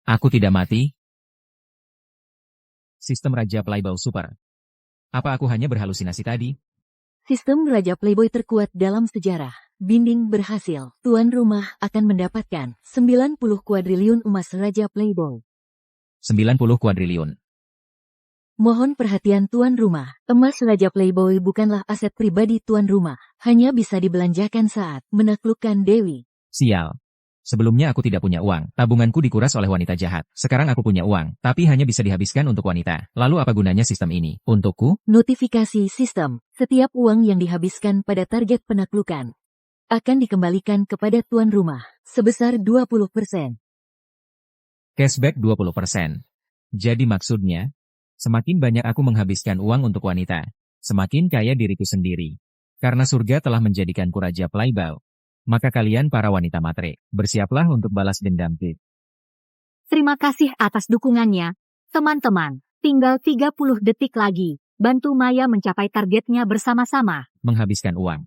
Aku tidak mati. Sistem Raja Playboy Super. Apa aku hanya berhalusinasi tadi? Sistem Raja Playboy terkuat dalam sejarah. Binding berhasil. Tuan rumah akan mendapatkan 90 kuadriliun emas Raja Playboy. 90 kuadriliun. Mohon perhatian tuan rumah. Emas Raja Playboy bukanlah aset pribadi tuan rumah. Hanya bisa dibelanjakan saat menaklukkan Dewi. Sial. Sebelumnya aku tidak punya uang, tabunganku dikuras oleh wanita jahat. Sekarang aku punya uang, tapi hanya bisa dihabiskan untuk wanita. Lalu apa gunanya sistem ini? Untukku? Notifikasi sistem. Setiap uang yang dihabiskan pada target penaklukan akan dikembalikan kepada tuan rumah sebesar 20%. Cashback 20%. Jadi maksudnya, semakin banyak aku menghabiskan uang untuk wanita, semakin kaya diriku sendiri. Karena surga telah menjadikanku Raja Playboy. Maka kalian para wanita matre, bersiaplah untuk balas dendam. Terima kasih atas dukungannya, teman-teman. Tinggal 30 detik lagi. Bantu Maya mencapai targetnya bersama-sama. Menghabiskan uang.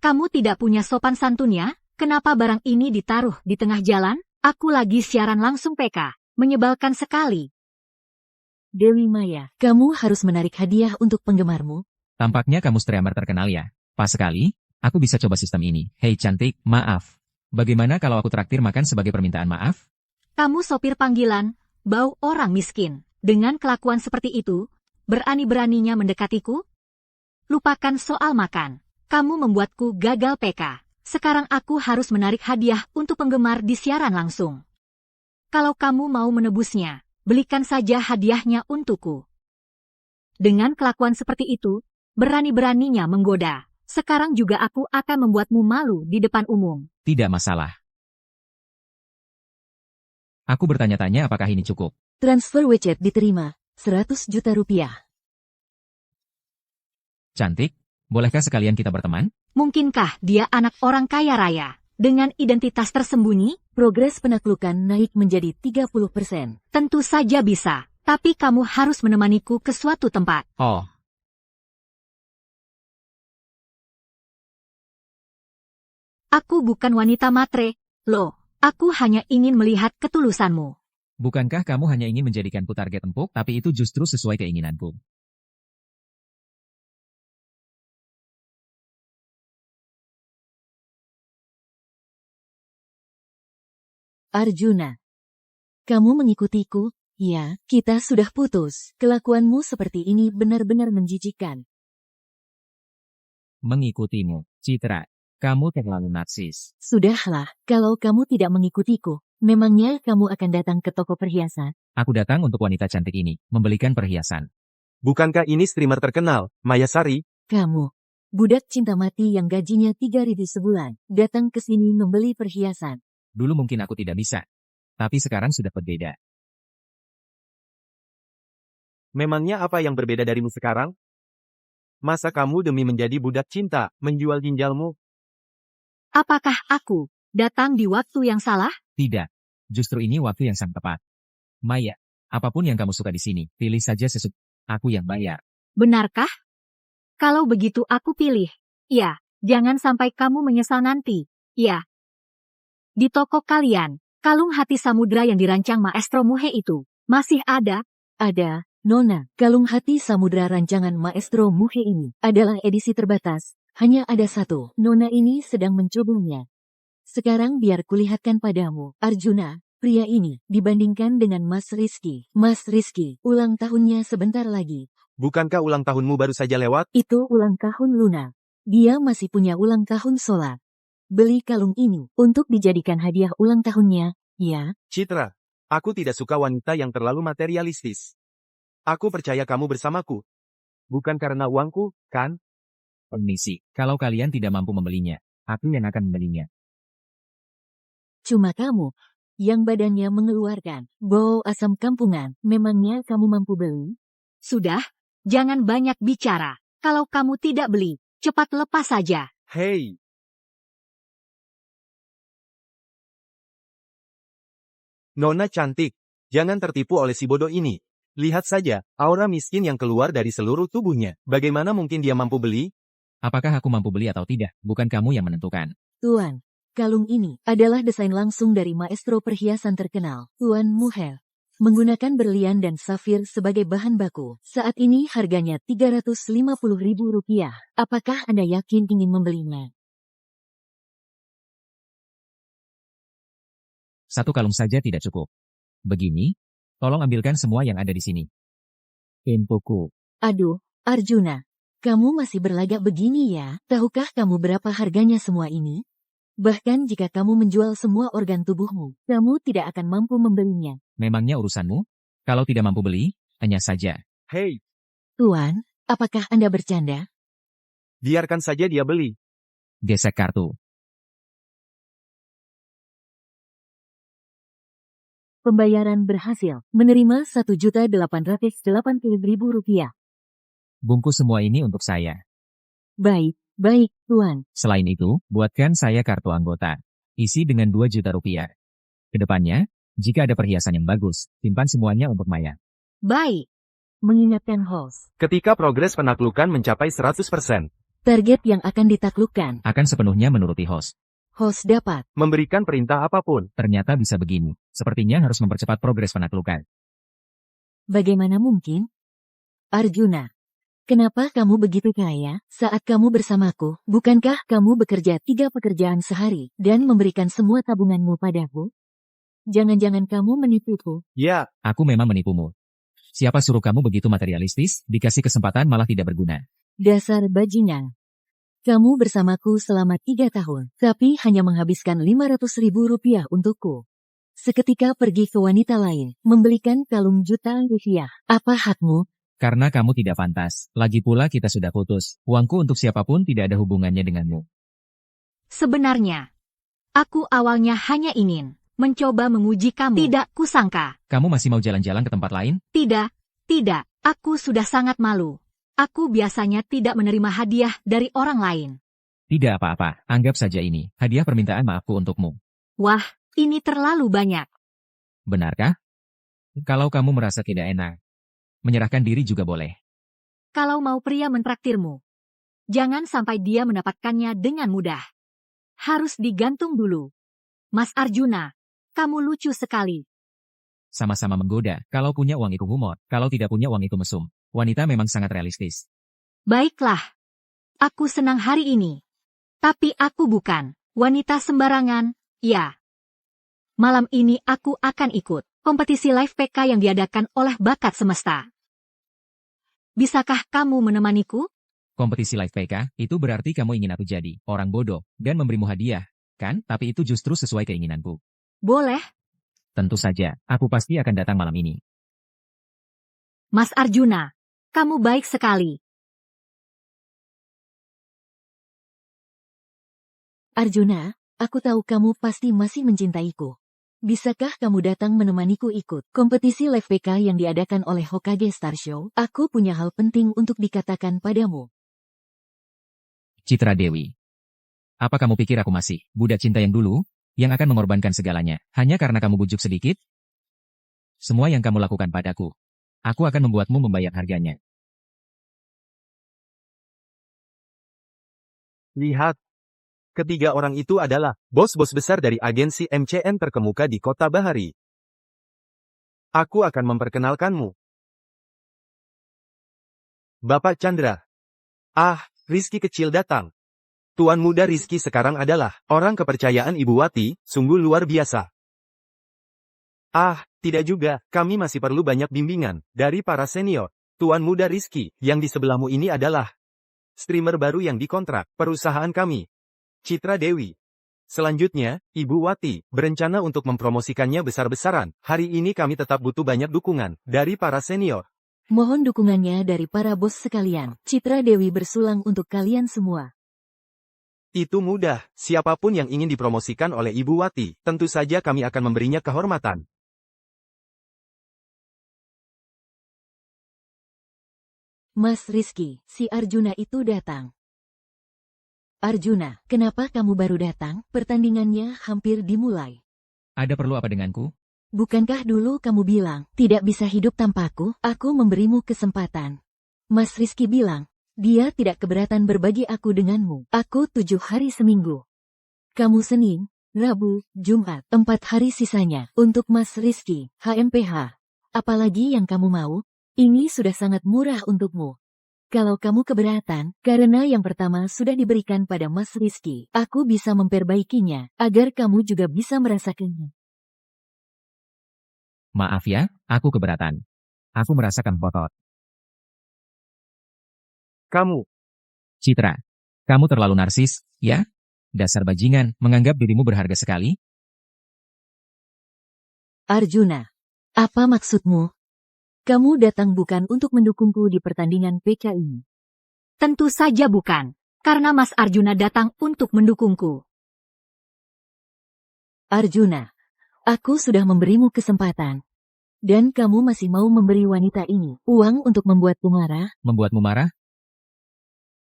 Kamu tidak punya sopan santun ya? Kenapa barang ini ditaruh di tengah jalan? Aku lagi siaran langsung PK. Menyebalkan sekali. Dewi Maya, kamu harus menarik hadiah untuk penggemarmu. Tampaknya kamu streamer terkenal ya. Pas sekali, aku bisa coba sistem ini. Hei cantik, maaf. Bagaimana kalau aku traktir makan sebagai permintaan maaf? Kamu sopir panggilan, bau orang miskin. Dengan kelakuan seperti itu, berani-beraninya mendekatiku? Lupakan soal makan. Kamu membuatku gagal PK. Sekarang aku harus menarik hadiah untuk penggemar di siaran langsung. Kalau kamu mau menebusnya, belikan saja hadiahnya untukku. Dengan kelakuan seperti itu, berani-beraninya menggoda. Sekarang juga aku akan membuatmu malu di depan umum. Tidak masalah. Aku bertanya-tanya apakah ini cukup. Transfer WeChat diterima, 100 juta rupiah. Cantik, bolehkah sekalian kita berteman? Mungkinkah dia anak orang kaya raya? Dengan identitas tersembunyi? Progres penaklukan naik menjadi 30%. Tentu saja bisa, tapi kamu harus menemaniku ke suatu tempat. Oh. Aku bukan wanita matre, loh. Aku hanya ingin melihat ketulusanmu. Bukankah kamu hanya ingin menjadikanku target empuk, tapi itu justru sesuai keinginanku. Arjuna, kamu mengikutiku? Ya, kita sudah putus. Kelakuanmu seperti ini benar-benar menjijikkan. Mengikutimu, Citra. Kamu terlalu narsis. Sudahlah, kalau kamu tidak mengikutiku, memangnya kamu akan datang ke toko perhiasan? Aku datang untuk wanita cantik ini, membelikan perhiasan. Bukankah ini streamer terkenal, Maya Sari? Kamu, budak cinta mati yang gajinya 3.000 sebulan, datang ke sini membeli perhiasan. Dulu mungkin aku tidak bisa. Tapi sekarang sudah berbeda. Memangnya apa yang berbeda darimu sekarang? Masa kamu demi menjadi budak cinta, menjual ginjalmu? Apakah aku datang di waktu yang salah? Tidak. Justru ini waktu yang sangat tepat. Maya, apapun yang kamu suka di sini, pilih saja sesuatu. Aku yang bayar. Benarkah? Kalau begitu aku pilih. Ya, jangan sampai kamu menyesal nanti. Ya. Di toko kalian, kalung hati samudra yang dirancang Maestro Muhe itu, masih ada? Ada, Nona. Kalung hati samudra rancangan Maestro Muhe ini adalah edisi terbatas. Hanya ada satu. Nona ini sedang mencobanya. Sekarang biar kulihatkan padamu, Arjuna. Pria ini dibandingkan dengan Mas Rizky. Mas Rizky, ulang tahunnya sebentar lagi. Bukankah ulang tahunmu baru saja lewat? Itu ulang tahun Luna. Dia masih punya ulang tahun Solar. Beli kalung ini untuk dijadikan hadiah ulang tahunnya, ya? Citra, aku tidak suka wanita yang terlalu materialistis. Aku percaya kamu bersamaku. Bukan karena uangku, kan? Permisi, kalau kalian tidak mampu membelinya, aku yang akan membelinya. Cuma kamu yang badannya mengeluarkan bau asam kampungan. Memangnya kamu mampu beli? Sudah, jangan banyak bicara. Kalau kamu tidak beli, cepat lepas saja. Hei! Nona cantik, jangan tertipu oleh si bodoh ini. Lihat saja, aura miskin yang keluar dari seluruh tubuhnya. Bagaimana mungkin dia mampu beli? Apakah aku mampu beli atau tidak, bukan kamu yang menentukan. Tuan, kalung ini adalah desain langsung dari maestro perhiasan terkenal, Tuan Muher. Menggunakan berlian dan safir sebagai bahan baku. Saat ini harganya Rp350.000. Apakah Anda yakin ingin membelinya? Satu kalung saja tidak cukup. Begini, tolong ambilkan semua yang ada di sini. Infoku. Aduh, Arjuna. Kamu masih berlagak begini ya? Tahukah kamu berapa harganya semua ini? Bahkan jika kamu menjual semua organ tubuhmu, kamu tidak akan mampu membelinya. Memangnya urusanmu? Kalau tidak mampu beli, hanya saja. Hei, Tuan, apakah Anda bercanda? biarkan saja dia beli. Gesek kartu. Pembayaran berhasil. Menerima Rp1.880.000. Bungkus semua ini untuk saya. Baik, baik, Tuan. Selain itu, buatkan saya kartu anggota. Isi dengan Rp2 juta. Kedepannya, jika ada perhiasan yang bagus, simpan semuanya untuk Maya. Baik. Mengingatkan host. Ketika progres penaklukan mencapai 100%, Target yang akan ditaklukkan. Akan sepenuhnya menuruti host. Host dapat. memberikan perintah apapun. Ternyata bisa begini. Sepertinya harus mempercepat progres penaklukan. Bagaimana mungkin? Arjuna. Kenapa kamu begitu kaya? Saat kamu bersamaku, bukankah kamu bekerja 3 pekerjaan sehari dan memberikan semua tabunganmu padaku? Jangan-jangan kamu menipuku. Ya, Aku memang menipumu. Siapa suruh kamu begitu materialistis, dikasih kesempatan malah tidak berguna. Dasar bajingan. Kamu bersamaku selama 3 tahun, tapi hanya menghabiskan Rp500.000 untukku. Seketika pergi ke wanita lain, membelikan kalung jutaan rupiah. Apa hakmu? Karena kamu tidak pantas. Lagi pula kita sudah putus. Uangku untuk siapapun tidak ada hubungannya denganmu. Sebenarnya, aku awalnya hanya ingin mencoba menguji kamu. Tidak kusangka. Kamu masih mau jalan-jalan ke tempat lain? Tidak, tidak. Aku sudah sangat malu. Aku biasanya tidak menerima hadiah dari orang lain. Tidak apa-apa, anggap saja ini hadiah permintaan maafku untukmu. Wah, ini terlalu banyak. Benarkah? Kalau kamu merasa tidak enak, menyerahkan diri juga boleh. Kalau mau pria mentraktirmu, jangan sampai dia mendapatkannya dengan mudah. Harus digantung dulu. Mas Arjuna, kamu lucu sekali. Sama-sama menggoda, kalau punya uang itu humor, kalau tidak punya uang itu mesum. Wanita memang sangat realistis. Baiklah. Aku senang hari ini. Tapi aku bukan wanita sembarangan, ya. Malam ini aku akan ikut kompetisi live PK yang diadakan oleh Bakat Semesta. Bisakah kamu menemaniku? Kompetisi live PK, itu berarti kamu ingin aku jadi orang bodoh dan memberimu hadiah, kan? Tapi itu justru sesuai keinginanku. Boleh, Tentu saja, aku pasti akan datang malam ini. Mas Arjuna. Kamu baik sekali. Arjuna, aku tahu kamu pasti masih mencintaiku. Bisakah kamu datang menemaniku ikut kompetisi live PK yang diadakan oleh Hokage Star Show? Aku punya hal penting untuk dikatakan padamu. Citra Dewi. Apa kamu pikir aku masih budak cinta yang dulu, yang akan mengorbankan segalanya, hanya karena kamu bujuk sedikit? Semua yang kamu lakukan padaku, aku akan membuatmu membayar harganya. lihat. Ketiga orang itu adalah bos-bos besar dari agensi MCN terkemuka di Kota Bahari. Aku akan memperkenalkanmu. Bapak Chandra. Ah, Rizky kecil datang. Tuan muda Rizky sekarang adalah orang kepercayaan Ibu Wati, sungguh luar biasa. Ah, tidak juga, kami masih perlu banyak bimbingan dari para senior. Tuan muda Rizky, yang di sebelahmu ini adalah streamer baru yang dikontrak perusahaan kami. Citra Dewi. Selanjutnya, Ibu Wati, berencana untuk mempromosikannya besar-besaran. Hari ini kami tetap butuh banyak dukungan dari para senior. Mohon dukungannya dari para bos sekalian. Citra Dewi bersulang untuk kalian semua. Itu mudah, siapapun yang ingin dipromosikan oleh Ibu Wati, tentu saja kami akan memberinya kehormatan. Mas Rizky, si Arjuna itu datang. Arjuna, kenapa kamu baru datang? Pertandingannya hampir dimulai. Ada perlu apa denganku? Bukankah dulu kamu bilang, tidak bisa hidup tanpaku? Aku memberimu kesempatan. Mas Rizky bilang, dia tidak keberatan berbagi aku denganmu. Aku 7 hari seminggu. Kamu Senin, Rabu, Jumat, 4 hari sisanya untuk Mas Rizky, HMPH. Apalagi yang kamu mau, ini sudah sangat murah untukmu. Kalau kamu keberatan, karena yang pertama sudah diberikan pada Mas Rizky, aku bisa memperbaikinya, agar kamu juga bisa merasakannya. Maaf ya, aku keberatan. Aku merasakan kotor. Kamu, Citra, kamu terlalu narsis, ya? Dasar bajingan, menganggap dirimu berharga sekali? Arjuna, apa maksudmu? Kamu datang bukan untuk mendukungku di pertandingan PK ini. Tentu saja bukan, karena Mas Arjuna datang untuk mendukungku. Arjuna, aku sudah memberimu kesempatan. Dan kamu masih mau memberi wanita ini uang untuk membuatku marah? Membuatmu marah?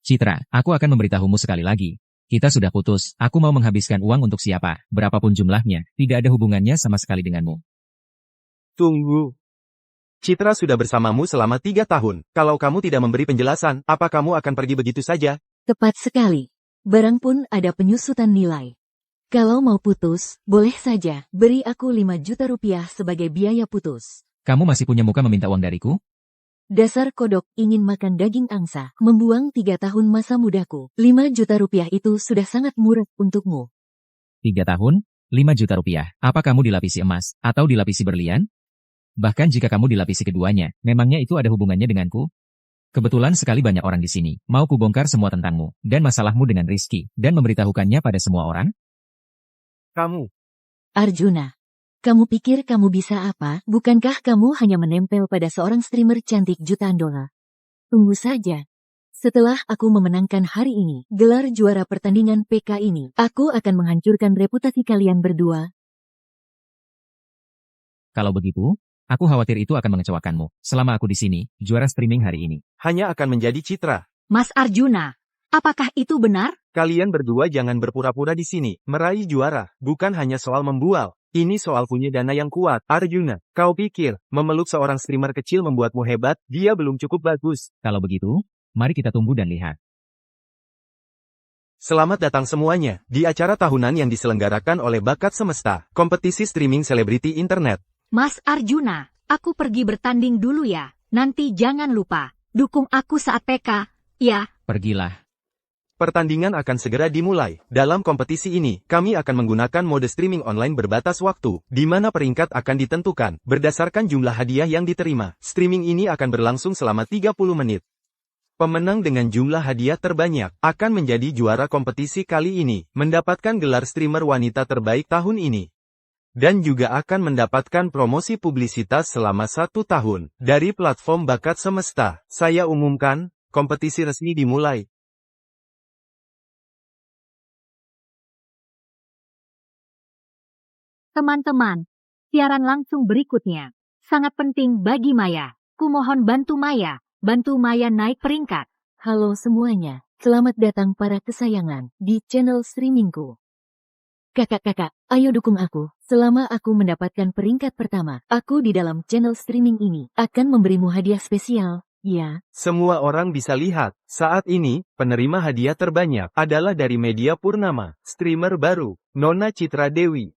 Citra, aku akan memberitahumu sekali lagi. Kita sudah putus, aku mau menghabiskan uang untuk siapa, berapapun jumlahnya, tidak ada hubungannya sama sekali denganmu. tunggu. Citra sudah bersamamu selama 3 tahun. Kalau kamu tidak memberi penjelasan, apa kamu akan pergi begitu saja? Tepat sekali. Barang pun ada penyusutan nilai. Kalau mau putus, boleh saja, beri aku 5 juta rupiah sebagai biaya putus. Kamu masih punya muka meminta uang dariku? Dasar kodok ingin makan daging angsa, membuang 3 tahun masa mudaku. 5 juta rupiah itu sudah sangat murah untukmu. 3 tahun, 5 juta rupiah. Apa kamu dilapisi emas, atau dilapisi berlian? Bahkan jika kamu dilapisi keduanya, memangnya itu ada hubungannya denganku? Kebetulan sekali banyak orang di sini, mau kubongkar semua tentangmu, dan masalahmu dengan Rizky, dan memberitahukannya pada semua orang? Kamu, Arjuna, kamu pikir kamu bisa apa? Bukankah kamu hanya menempel pada seorang streamer cantik jutaan dolar? Tunggu saja. Setelah aku memenangkan hari ini, gelar juara pertandingan PK ini, aku akan menghancurkan reputasi kalian berdua. Kalau begitu, aku khawatir itu akan mengecewakanmu. Selama aku di sini, juara streaming hari ini. hanya akan menjadi Citra. Mas Arjuna, apakah itu benar? Kalian berdua jangan berpura-pura di sini. Meraih juara, bukan hanya soal membual. Ini soal punya dana yang kuat. Arjuna, kau pikir, memeluk seorang streamer kecil membuatmu hebat? Dia belum cukup bagus. Kalau begitu, mari kita tunggu dan lihat. Selamat datang semuanya, di acara tahunan yang diselenggarakan oleh Bakat Semesta, kompetisi streaming selebriti internet. Mas Arjuna, aku pergi bertanding dulu ya. Nanti jangan lupa, dukung aku saat PK, ya. Pergilah. Pertandingan akan segera dimulai. Dalam kompetisi ini, kami akan menggunakan mode streaming online berbatas waktu, di mana peringkat akan ditentukan berdasarkan jumlah hadiah yang diterima. Streaming ini akan berlangsung selama 30 menit. Pemenang dengan jumlah hadiah terbanyak akan menjadi juara kompetisi kali ini, mendapatkan gelar streamer wanita terbaik tahun ini. Dan juga akan mendapatkan promosi publisitas selama 1 tahun dari platform Bakat Semesta. Saya umumkan, kompetisi resmi dimulai. Teman-teman, siaran langsung berikutnya. Sangat penting bagi Maya. Kumohon bantu Maya naik peringkat. Halo semuanya, selamat datang para kesayangan di channel streamingku. Kakak-kakak, ayo dukung aku. Selama aku mendapatkan peringkat pertama, aku di dalam channel streaming ini akan memberimu hadiah spesial, ya. Semua orang bisa lihat, saat ini, penerima hadiah terbanyak adalah dari Media Purnama, streamer baru, Nona Citra Dewi.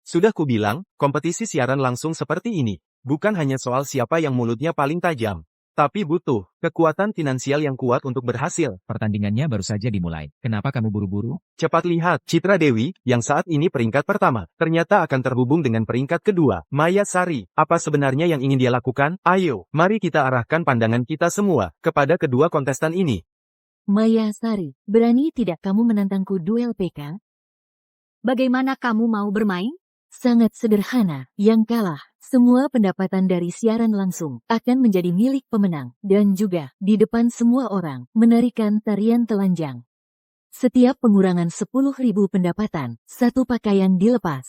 Sudah kubilang, kompetisi siaran langsung seperti ini, bukan hanya soal siapa yang mulutnya paling tajam, tapi butuh kekuatan finansial yang kuat untuk berhasil. Pertandingannya baru saja dimulai. Kenapa kamu buru-buru? Cepat lihat, Citra Dewi, yang saat ini peringkat pertama, ternyata akan terhubung dengan peringkat kedua, Maya Sari. Apa sebenarnya yang ingin dia lakukan? Ayo, mari kita arahkan pandangan kita semua kepada kedua kontestan ini. Maya Sari, berani tidak kamu menantangku duel PK? Bagaimana kamu mau bermain? Sangat sederhana, yang kalah, semua pendapatan dari siaran langsung akan menjadi milik pemenang, dan juga, di depan semua orang, menarikan tarian telanjang. Setiap pengurangan 10.000 pendapatan, 1 pakaian dilepas.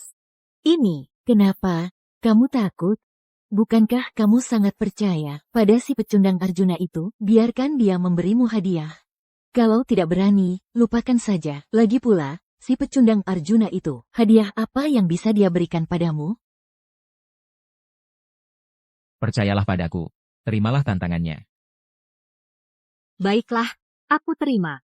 Ini, kenapa? Kamu takut? Bukankah kamu sangat percaya pada si pecundang Arjuna itu? Biarkan dia memberimu hadiah. Kalau tidak berani, lupakan saja. Lagi pula, si pecundang Arjuna itu, hadiah apa yang bisa dia berikan padamu? Percayalah padaku. Terimalah tantangannya. Baiklah, aku terima.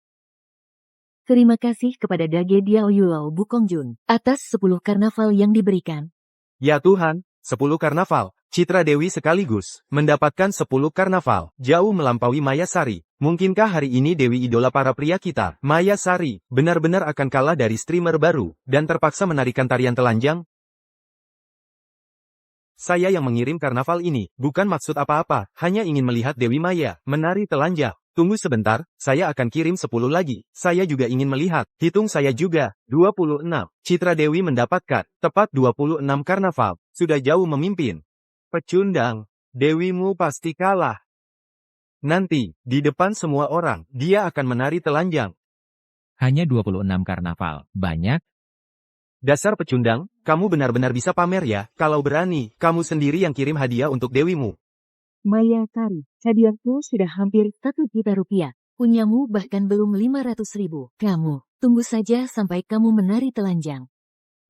Terima kasih kepada Dage Diaoyulau Bukongjun atas 10 karnaval yang diberikan. Ya Tuhan, 10 karnaval. Citra Dewi sekaligus mendapatkan 10 karnaval. Jauh melampaui Maya Sari. Mungkinkah hari ini Dewi idola para pria kita, Maya Sari, benar-benar akan kalah dari streamer baru, dan terpaksa menarikan tarian telanjang? Saya yang mengirim karnaval ini, bukan maksud apa-apa, hanya ingin melihat Dewi Maya menari telanjang. Tunggu sebentar, saya akan kirim 10 lagi. Saya juga ingin melihat. Hitung saya juga. 26. Citra Dewi mendapatkan tepat 26 karnaval. Sudah jauh memimpin. Pecundang. Dewimu pasti kalah. Nanti, di depan semua orang, dia akan menari telanjang. Hanya 26 karnaval. Banyak? Dasar pecundang, kamu benar-benar bisa pamer ya. Kalau berani, kamu sendiri yang kirim hadiah untuk Dewimu. Maya Sari, hadiahku sudah hampir 1 juta rupiah. Punyamu bahkan belum 500.000. Kamu, tunggu saja sampai kamu menari telanjang.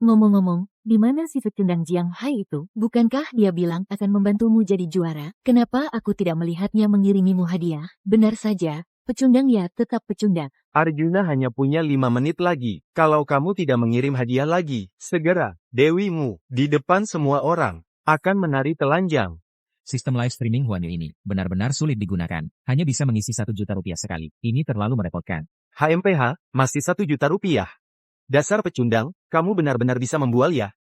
Ngomong-ngomong, di mana si pecundang Jiang Hai itu? Bukankah dia bilang akan membantumu jadi juara? Kenapa aku tidak melihatnya mengirimimu hadiah? Benar saja, pecundang ya tetap pecundang. Arjuna hanya punya 5 menit lagi. Kalau kamu tidak mengirim hadiah lagi, segera, Dewimu, di depan semua orang, akan menari telanjang. Sistem live streaming Huanyu ini benar-benar sulit digunakan. Hanya bisa mengisi 1 juta rupiah sekali. Ini terlalu merepotkan. HMPH, masih 1 juta rupiah. Dasar pecundang, kamu benar-benar bisa membual ya?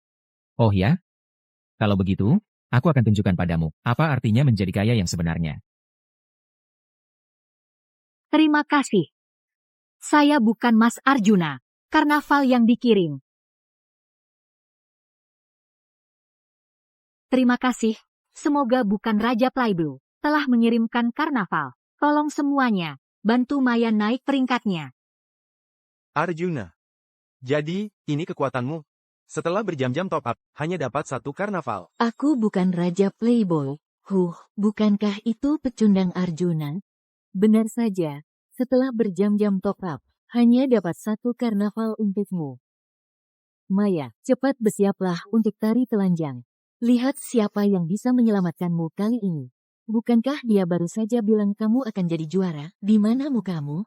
Oh ya? Kalau begitu, aku akan tunjukkan padamu apa artinya menjadi kaya yang sebenarnya. Terima kasih. Saya bukan Mas Arjuna. Karnaval yang dikirim. Terima kasih. Semoga bukan Raja Playblue telah mengirimkan karnaval. Tolong semuanya, bantu Maya naik peringkatnya. Arjuna. Jadi, ini kekuatanmu. Setelah berjam-jam top up, hanya dapat 1 karnaval. Aku bukan Raja Playboy. Bukankah itu pecundang Arjuna? Benar saja, setelah berjam-jam top up, hanya dapat 1 karnaval untukmu. Maya, cepat bersiaplah untuk tari telanjang. Lihat siapa yang bisa menyelamatkanmu kali ini. Bukankah dia baru saja bilang kamu akan jadi juara? Di mana mukamu?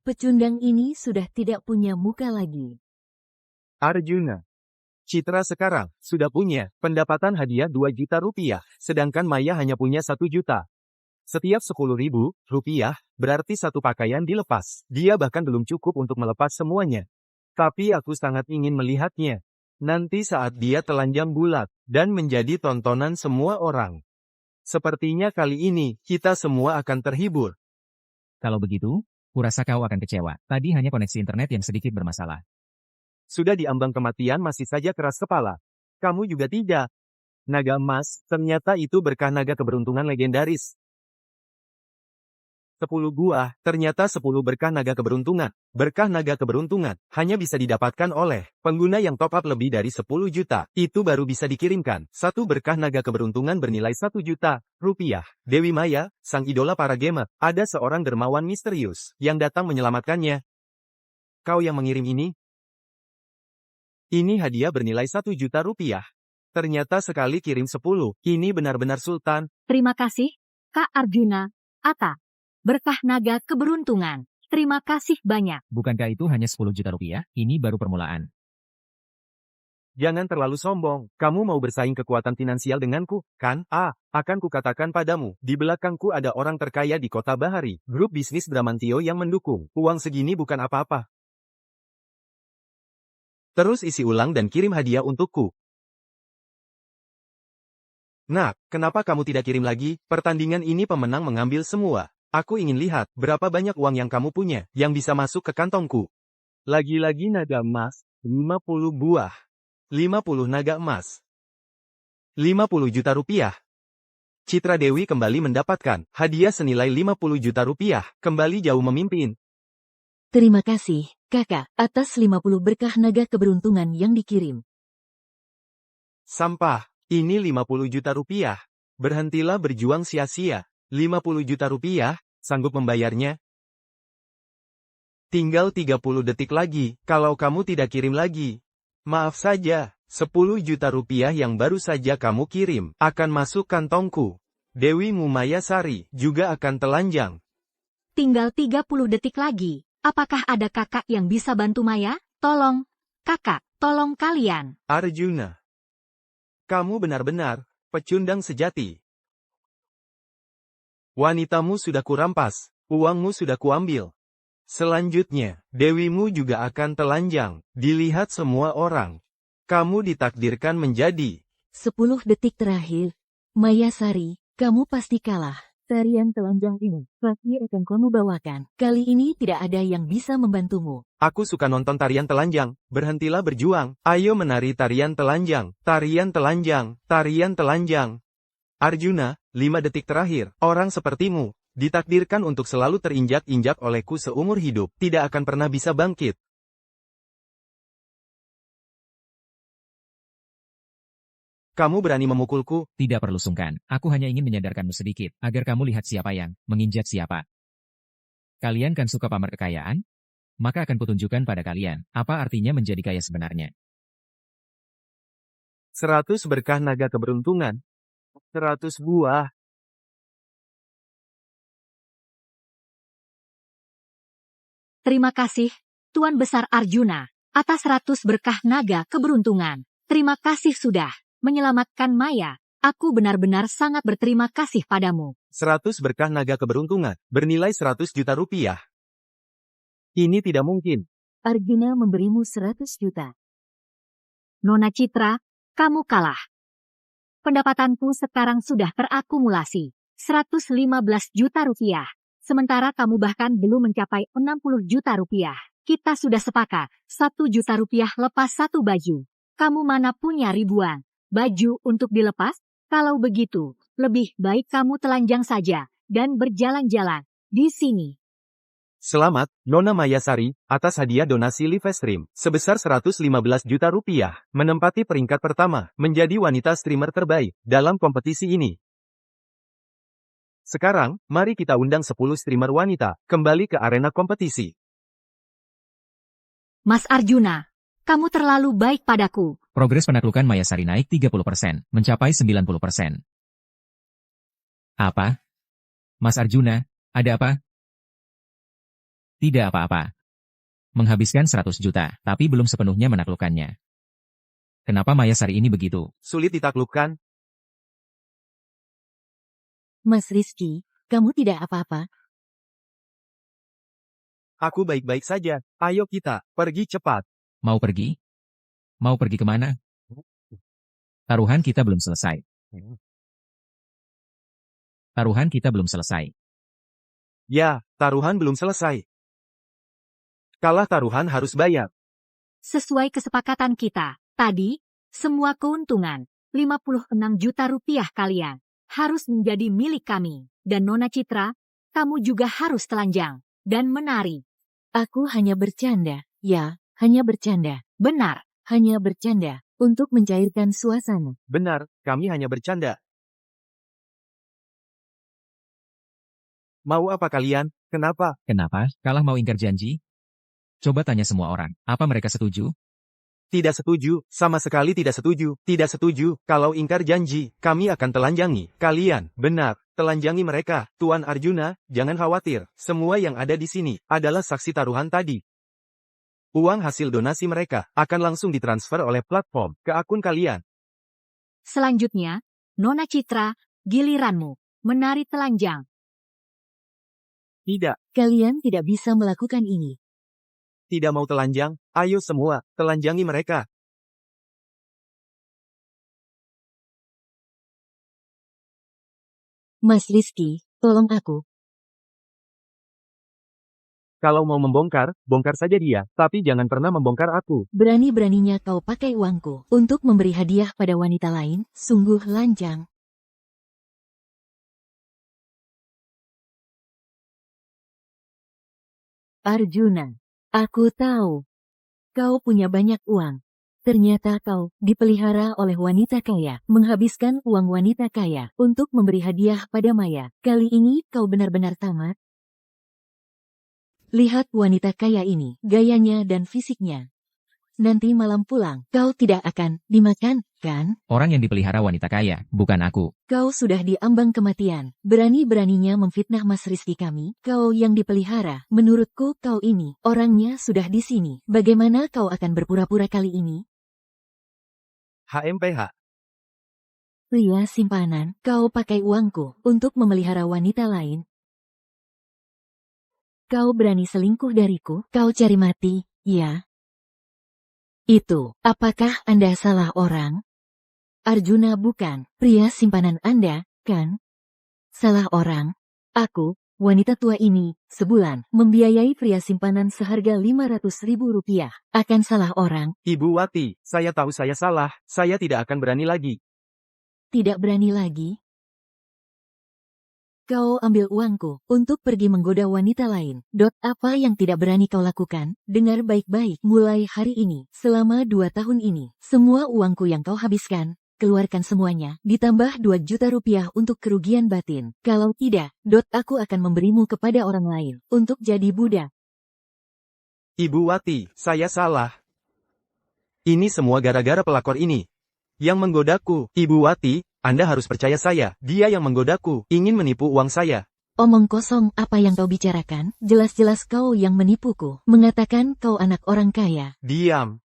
Pecundang ini sudah tidak punya muka lagi. Arjuna. Citra sekarang sudah punya pendapatan hadiah 2 juta rupiah, sedangkan Maya hanya punya 1 juta. Setiap 10.000 rupiah, berarti 1 pakaian dilepas. Dia bahkan belum cukup untuk melepas semuanya. Tapi aku sangat ingin melihatnya. Nanti saat dia telanjang bulat, dan menjadi tontonan semua orang. Sepertinya kali ini, kita semua akan terhibur. Kalau begitu, kurasa kau akan kecewa. Tadi hanya koneksi internet yang sedikit bermasalah. Sudah diambang kematian masih saja keras kepala. Kamu juga tidak. Naga emas, ternyata itu berkah naga keberuntungan legendaris. 10 buah, ternyata 10 berkah naga keberuntungan. Berkah naga keberuntungan, hanya bisa didapatkan oleh pengguna yang top up lebih dari 10 juta. Itu baru bisa dikirimkan. 1 berkah naga keberuntungan bernilai 1 juta rupiah. Dewi Maya, sang idola para gamer, ada seorang dermawan misterius yang datang menyelamatkannya. Kau yang mengirim ini? Ini hadiah bernilai 1 juta rupiah. Ternyata sekali kirim 10, ini benar-benar sultan. Terima kasih, Kak Arjuna. Ata. Berkah naga keberuntungan. Terima kasih banyak. Bukankah itu hanya 10 juta rupiah? Ini baru permulaan. Jangan terlalu sombong. Kamu mau bersaing kekuatan finansial denganku, kan? Akan kukatakan padamu, di belakangku ada orang terkaya di kota Bahari. Grup bisnis Bramantio yang mendukung. Uang segini bukan apa-apa. Terus isi ulang dan kirim hadiah untukku. Nah, kenapa kamu tidak kirim lagi? Pertandingan ini pemenang mengambil semua. Aku ingin lihat berapa banyak uang yang kamu punya, yang bisa masuk ke kantongku. Lagi-lagi naga emas, 50 buah. 50 naga emas. 50 juta rupiah. Citra Dewi kembali mendapatkan hadiah senilai 50 juta rupiah, kembali jauh memimpin. Terima kasih, kakak, atas 50 berkah naga keberuntungan yang dikirim. Sampah, ini 50 juta rupiah. Berhentilah berjuang sia-sia. 50 juta rupiah, sanggup membayarnya? Tinggal 30 detik lagi, kalau kamu tidak kirim lagi. Maaf saja, 10 juta rupiah yang baru saja kamu kirim, akan masuk kantongku. Dewi Maya Sari juga akan telanjang. Tinggal 30 detik lagi. Apakah ada kakak yang bisa bantu Maya? Tolong, kakak, tolong kalian. Arjuna. Kamu benar-benar pecundang sejati. Wanitamu sudah kurampas, uangmu sudah kuambil. Selanjutnya, dewimu juga akan telanjang, dilihat semua orang. Kamu ditakdirkan menjadi 10 detik terakhir. Maya Sari, kamu pasti kalah. Tarian telanjang ini pasti akan kamu bawakan. Kali ini tidak ada yang bisa membantumu. Aku suka nonton tarian telanjang, berhentilah berjuang, ayo menari tarian telanjang, tarian telanjang, tarian telanjang. Arjuna, 5 detik terakhir, orang sepertimu, ditakdirkan untuk selalu terinjak-injak olehku seumur hidup, tidak akan pernah bisa bangkit. Kamu berani memukulku? Tidak perlu sungkan, aku hanya ingin menyadarkanmu sedikit, agar kamu lihat siapa yang menginjak siapa. Kalian kan suka pamer kekayaan? Maka akan kutunjukkan pada kalian, apa artinya menjadi kaya sebenarnya. 100 berkah naga keberuntungan. 100 buah. Terima kasih, Tuan Besar Arjuna, atas 100 berkah naga keberuntungan. Terima kasih sudah menyelamatkan Maya. Aku benar-benar sangat berterima kasih padamu. 100 berkah naga keberuntungan, bernilai 100 juta rupiah. Ini tidak mungkin. Arjuna memberimu 100 juta. Nona Citra, kamu kalah. Pendapatanku sekarang sudah terakumulasi 115 juta rupiah. Sementara kamu bahkan belum mencapai 60 juta rupiah. Kita sudah sepakat, 1 juta rupiah lepas 1 baju. Kamu mana punya ribuan baju untuk dilepas? Kalau begitu, lebih baik kamu telanjang saja dan berjalan-jalan di sini. Selamat, Nona Mayasari, atas hadiah donasi live stream, sebesar 115 juta rupiah, menempati peringkat pertama, menjadi wanita streamer terbaik, dalam kompetisi ini. Sekarang, mari kita undang 10 streamer wanita, kembali ke arena kompetisi. Mas Arjuna, kamu terlalu baik padaku. Progres penaklukan Mayasari naik 30%, mencapai 90%. Apa? Mas Arjuna, ada apa? Tidak apa-apa. Menghabiskan 100 juta, tapi belum sepenuhnya menaklukkannya. Kenapa Mayasari ini begitu? Sulit ditaklukkan? Mas Rizky, kamu tidak apa-apa? Aku baik-baik saja, ayo kita, pergi cepat. Mau pergi? Mau pergi kemana? Taruhan kita belum selesai. Taruhan kita belum selesai. Ya, taruhan belum selesai. Kalah taruhan harus bayar. Sesuai kesepakatan kita, tadi, semua keuntungan, 56 juta rupiah kalian, harus menjadi milik kami. Dan Nona Citra, kamu juga harus telanjang dan menari. Aku hanya bercanda. Ya, hanya bercanda. Benar. Hanya bercanda, untuk mencairkan suasana. Benar, kami hanya bercanda. Mau apa kalian? Kenapa? Kenapa? Kalah mau ingkar janji? Coba tanya semua orang, apa mereka setuju? Tidak setuju, sama sekali tidak setuju. Tidak setuju, kalau ingkar janji, kami akan telanjangi kalian. Benar, telanjangi mereka. Tuan Arjuna, jangan khawatir. Semua yang ada di sini adalah saksi taruhan tadi. Uang hasil donasi mereka akan langsung ditransfer oleh platform ke akun kalian. Selanjutnya, Nona Citra, giliranmu, menari telanjang. Tidak, Kalian tidak bisa melakukan ini. tidak mau telanjang, ayo semua, telanjangi mereka. Mas Rizky, tolong aku. Kalau mau membongkar, bongkar saja dia, tapi jangan pernah membongkar aku. Berani-beraninya kau pakai uangku untuk memberi hadiah pada wanita lain, sungguh lancang. Arjuna, aku tahu. Kau punya banyak uang. Ternyata kau dipelihara oleh wanita kaya, menghabiskan uang wanita kaya untuk memberi hadiah pada Maya. Kali ini kau benar-benar tamat. Lihat wanita kaya ini, gayanya dan fisiknya. Nanti malam pulang, kau tidak akan dimakan. kan? Orang yang dipelihara wanita kaya, bukan aku. Kau sudah diambang kematian. Berani-beraninya memfitnah Mas Rizky kami. Kau yang dipelihara. Menurutku kau ini, orangnya sudah di sini. Bagaimana kau akan berpura-pura kali ini? HMPH. Pria simpanan, kau pakai uangku untuk memelihara wanita lain. Kau berani selingkuh dariku? Kau cari mati, ya? Itu, apakah Anda salah orang? Arjuna bukan, pria simpanan Anda, kan? Salah orang. Aku, wanita tua ini, sebulan, membiayai pria simpanan seharga Rp500.000. Akan salah orang? Ibu Wati, saya tahu saya salah, saya tidak akan berani lagi. Tidak berani lagi? Kau ambil uangku untuk pergi menggoda wanita lain. Apa yang tidak berani kau lakukan? Dengar baik-baik, mulai hari ini, selama 2 tahun ini, semua uangku yang kau habiskan, keluarkan semuanya, ditambah 2 juta rupiah untuk kerugian batin. Kalau tidak, aku akan memberimu kepada orang lain, untuk jadi budak. Ibu Wati, saya salah. Ini semua gara-gara pelakor ini. Yang menggodaku, Ibu Wati, Anda harus percaya saya, dia yang menggodaku, ingin menipu uang saya. Omong kosong apa yang kau bicarakan? Jelas-jelas kau yang menipuku, mengatakan kau anak orang kaya. Diam.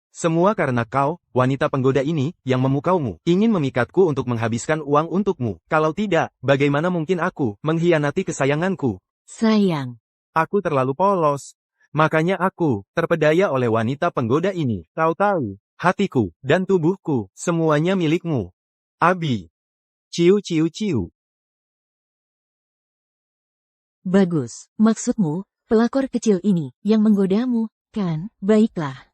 Semua karena kau, wanita penggoda ini, yang memukaumu, ingin memikatku untuk menghabiskan uang untukmu. Kalau tidak, bagaimana mungkin aku mengkhianati kesayanganku? Sayang. Aku terlalu polos. Makanya aku terpedaya oleh wanita penggoda ini. Kau tahu, hatiku dan tubuhku, semuanya milikmu. Abi. Ciu ciu ciu. Bagus, maksudmu, pelakor kecil ini, yang menggodamu, kan? Baiklah.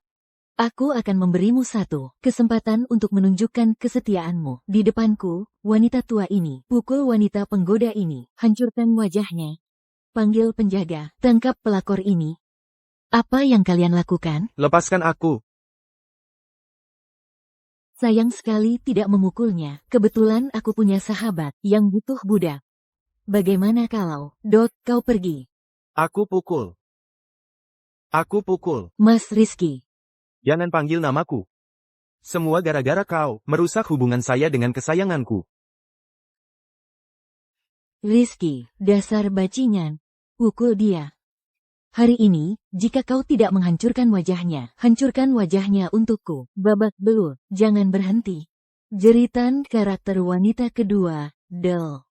Aku akan memberimu 1 kesempatan untuk menunjukkan kesetiaanmu. Di depanku, wanita tua ini, pukul wanita penggoda ini, hancurkan wajahnya. Panggil penjaga, tangkap pelakor ini. Apa yang kalian lakukan? Lepaskan aku. Sayang sekali tidak memukulnya. Kebetulan aku punya sahabat yang butuh budak. Bagaimana kalau, kau pergi? Aku pukul. Aku pukul. Mas Rizky. Jangan panggil namaku. Semua gara-gara kau, merusak hubungan saya dengan kesayanganku. Rizky, dasar bajingan. Pukul dia. Hari ini, jika kau tidak menghancurkan wajahnya, hancurkan wajahnya untukku. Babak belur, jangan berhenti. Jeritan karakter wanita kedua, Del.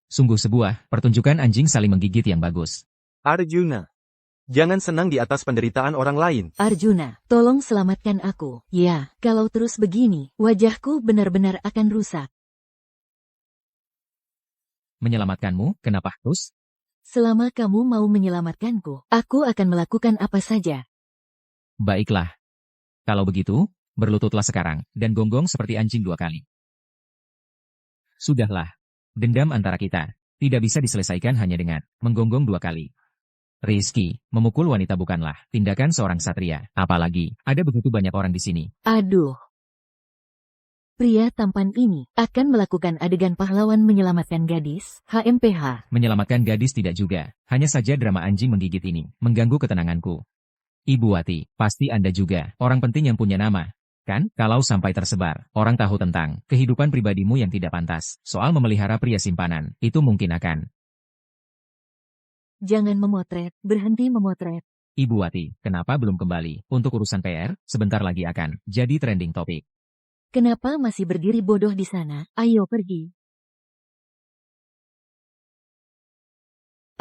Sungguh sebuah pertunjukan anjing saling menggigit yang bagus. Arjuna. Jangan senang di atas penderitaan orang lain. Arjuna, tolong selamatkan aku. Ya, kalau terus begini, wajahku benar-benar akan rusak. Menyelamatkanmu, kenapa harus? Selama kamu mau menyelamatkanku, aku akan melakukan apa saja. Baiklah. Kalau begitu, berlututlah sekarang, dan gonggong seperti anjing 2 kali. Sudahlah. Dendam antara kita tidak bisa diselesaikan hanya dengan menggonggong 2 kali. Rizky, memukul wanita bukanlah tindakan seorang satria. Apalagi, ada begitu banyak orang di sini. Aduh. Pria tampan ini akan melakukan adegan pahlawan menyelamatkan gadis, HMPH. Menyelamatkan gadis tidak juga. Hanya saja drama anjing menggigit ini mengganggu ketenanganku. Ibu Wati, pasti Anda juga orang penting yang punya nama. Kan, kalau sampai tersebar, orang tahu tentang kehidupan pribadimu yang tidak pantas, soal memelihara pria simpanan, itu mungkin akan. Jangan memotret, berhenti memotret. Ibu Wati, kenapa belum kembali? Untuk urusan PR, sebentar lagi akan jadi trending topik. Kenapa masih berdiri bodoh di sana? Ayo pergi.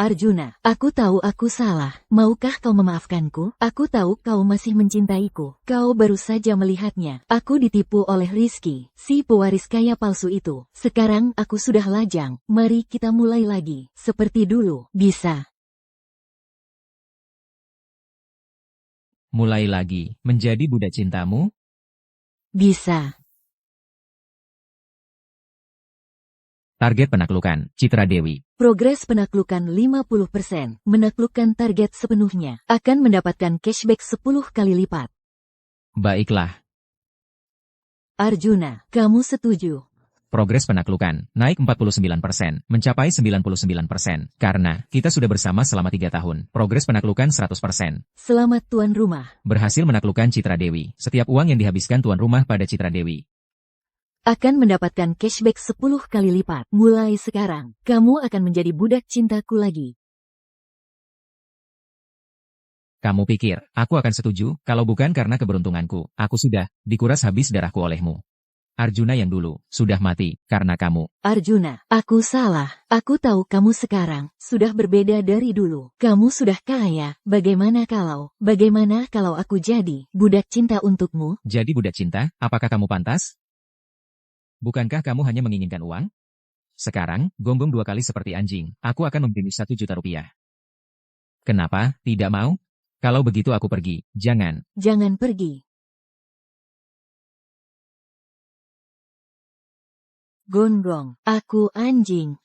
Arjuna, aku tahu aku salah. Maukah kau memaafkanku? Aku tahu kau masih mencintaiku. Kau baru saja melihatnya. Aku ditipu oleh Rizky, si pewaris kaya palsu itu. Sekarang aku sudah lajang. Mari kita mulai lagi. Seperti dulu. Bisa. Mulai lagi, menjadi budak cintamu? Bisa. Target penaklukan, Citra Dewi. Progres penaklukan 50%. Menaklukkan target sepenuhnya. Akan mendapatkan cashback 10 kali lipat. Baiklah. Arjuna, kamu setuju? Progres penaklukan, naik 49%, mencapai 99%. Karena, kita sudah bersama selama 3 tahun. Progres penaklukan 100%. Selamat tuan rumah. Berhasil menaklukkan Citra Dewi. Setiap uang yang dihabiskan tuan rumah pada Citra Dewi Akan mendapatkan cashback 10 kali lipat. Mulai sekarang, kamu akan menjadi budak cintaku lagi. Kamu pikir, aku akan setuju, kalau bukan karena keberuntunganku, aku sudah dikuras habis darahku olehmu. Arjuna yang dulu, sudah mati, karena kamu. Arjuna, aku salah. Aku tahu kamu sekarang sudah berbeda dari dulu. Kamu sudah kaya. Bagaimana kalau aku jadi budak cinta untukmu? Jadi budak cinta, apakah kamu pantas? Bukankah kamu hanya menginginkan uang? Sekarang, gonggong 2 kali seperti anjing, aku akan memberi 1 juta rupiah. Kenapa, tidak mau? Kalau begitu aku pergi, jangan. Jangan pergi. Gonggong, aku anjing.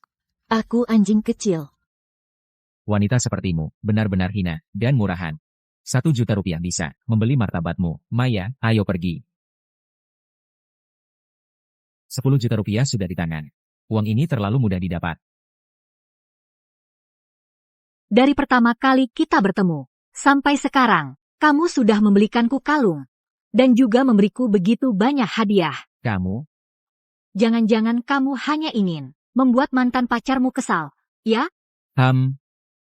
Aku anjing kecil. Wanita sepertimu, benar-benar hina, dan murahan. 1 juta rupiah bisa membeli martabatmu. Maya, ayo pergi. 10 juta rupiah sudah di tangan. Uang ini terlalu mudah didapat. Dari pertama kali kita bertemu, sampai sekarang, kamu sudah membelikanku kalung. Dan juga memberiku begitu banyak hadiah. Kamu, Jangan-jangan kamu hanya ingin membuat mantan pacarmu kesal, ya?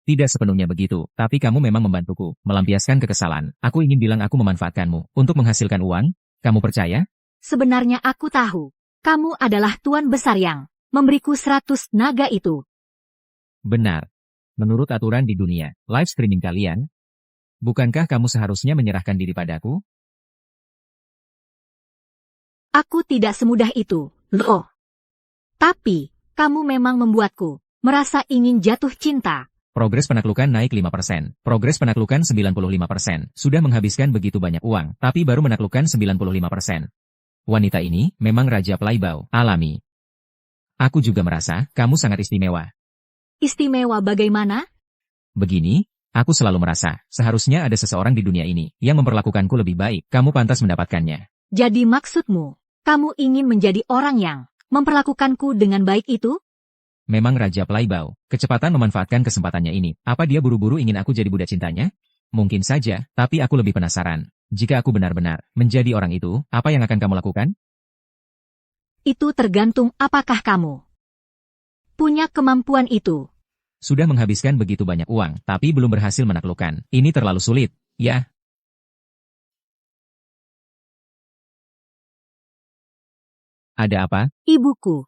tidak sepenuhnya begitu, tapi kamu memang membantuku, melampiaskan kekesalan. Aku ingin bilang aku memanfaatkanmu untuk menghasilkan uang, kamu percaya? Sebenarnya aku tahu, kamu adalah tuan besar yang memberiku 100 naga itu. Benar. Menurut aturan di dunia, live streaming kalian, bukankah kamu seharusnya menyerahkan diri padaku? Aku tidak semudah itu, loh. Tapi, kamu memang membuatku merasa ingin jatuh cinta. Progres penaklukan naik 5%. Progres penaklukan 95%. Sudah menghabiskan begitu banyak uang, tapi baru menaklukkan 95%. Wanita ini memang Raja Playboy alami. Aku juga merasa kamu sangat istimewa. Istimewa bagaimana? Begini, aku selalu merasa seharusnya ada seseorang di dunia ini yang memperlakukanku lebih baik. Kamu pantas mendapatkannya. Jadi maksudmu, kamu ingin menjadi orang yang memperlakukanku dengan baik itu? Memang Raja Playboy, kecepatan memanfaatkan kesempatannya ini. Apa dia buru-buru ingin aku jadi budak cintanya? Mungkin saja, tapi aku lebih penasaran. Jika aku benar-benar menjadi orang itu, apa yang akan kamu lakukan? Itu tergantung apakah kamu punya kemampuan itu. Sudah menghabiskan begitu banyak uang, tapi belum berhasil menaklukkan. Ini terlalu sulit, ya? Ada apa? Ibuku.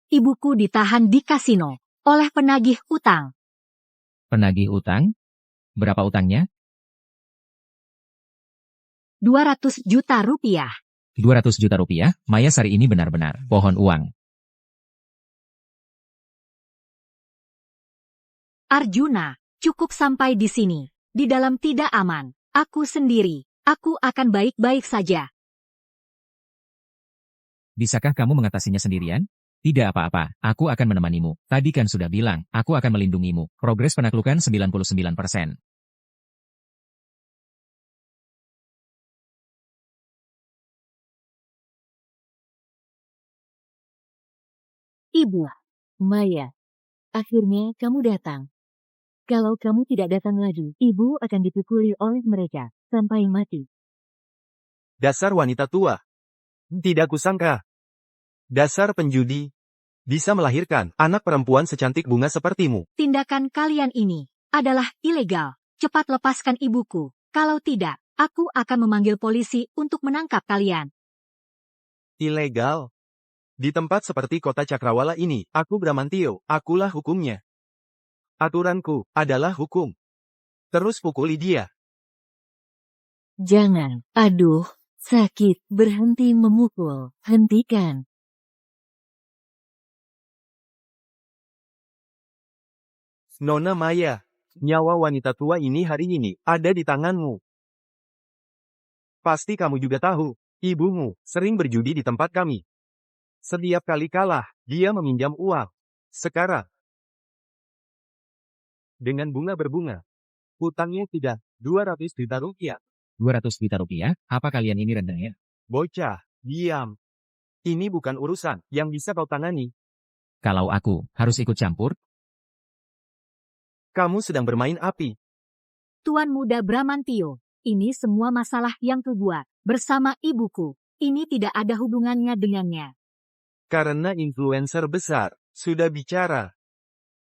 Ibuku ditahan di kasino oleh penagih utang. Penagih utang? Berapa utangnya? 200 juta rupiah. 200 juta rupiah, Maya Sari ini benar-benar pohon uang. Arjuna, cukup sampai di sini. Di dalam tidak aman. Aku sendiri. Aku akan baik-baik saja. Bisakah kamu mengatasinya sendirian? Tidak apa-apa, aku akan menemanimu. Tadi kan sudah bilang, aku akan melindungimu. Progres penaklukan 99%. Ibu, Maya, akhirnya kamu datang. Kalau kamu tidak datang lagi, ibu akan dipukuli oleh mereka sampai mati. Dasar wanita tua. Tidak kusangka. Dasar penjudi. Bisa melahirkan anak perempuan secantik bunga sepertimu. Tindakan kalian ini adalah ilegal. Cepat lepaskan ibuku. Kalau tidak, aku akan memanggil polisi untuk menangkap kalian. Ilegal. Di tempat seperti kota Cakrawala ini, aku Bramantio, akulah hukumnya. Aturanku adalah hukum. Terus pukuli dia. Jangan, aduh, sakit, berhenti memukul, hentikan. Nona Maya, nyawa wanita tua ini hari ini ada di tanganmu. Pasti kamu juga tahu, ibumu sering berjudi di tempat kami. Setiap kali kalah, dia meminjam uang. Sekarang, dengan bunga berbunga, hutangnya tidak 200 juta rupiah. 200 juta rupiah, apa kalian ini rendahnya? Bocah, diam. Ini bukan urusan yang bisa kau tangani. Kalau aku harus ikut campur, Kamu sedang bermain api. Tuan Muda Bramantio, ini semua masalah yang kubuat bersama ibuku. Ini tidak ada hubungannya dengannya. Karena influencer besar sudah bicara.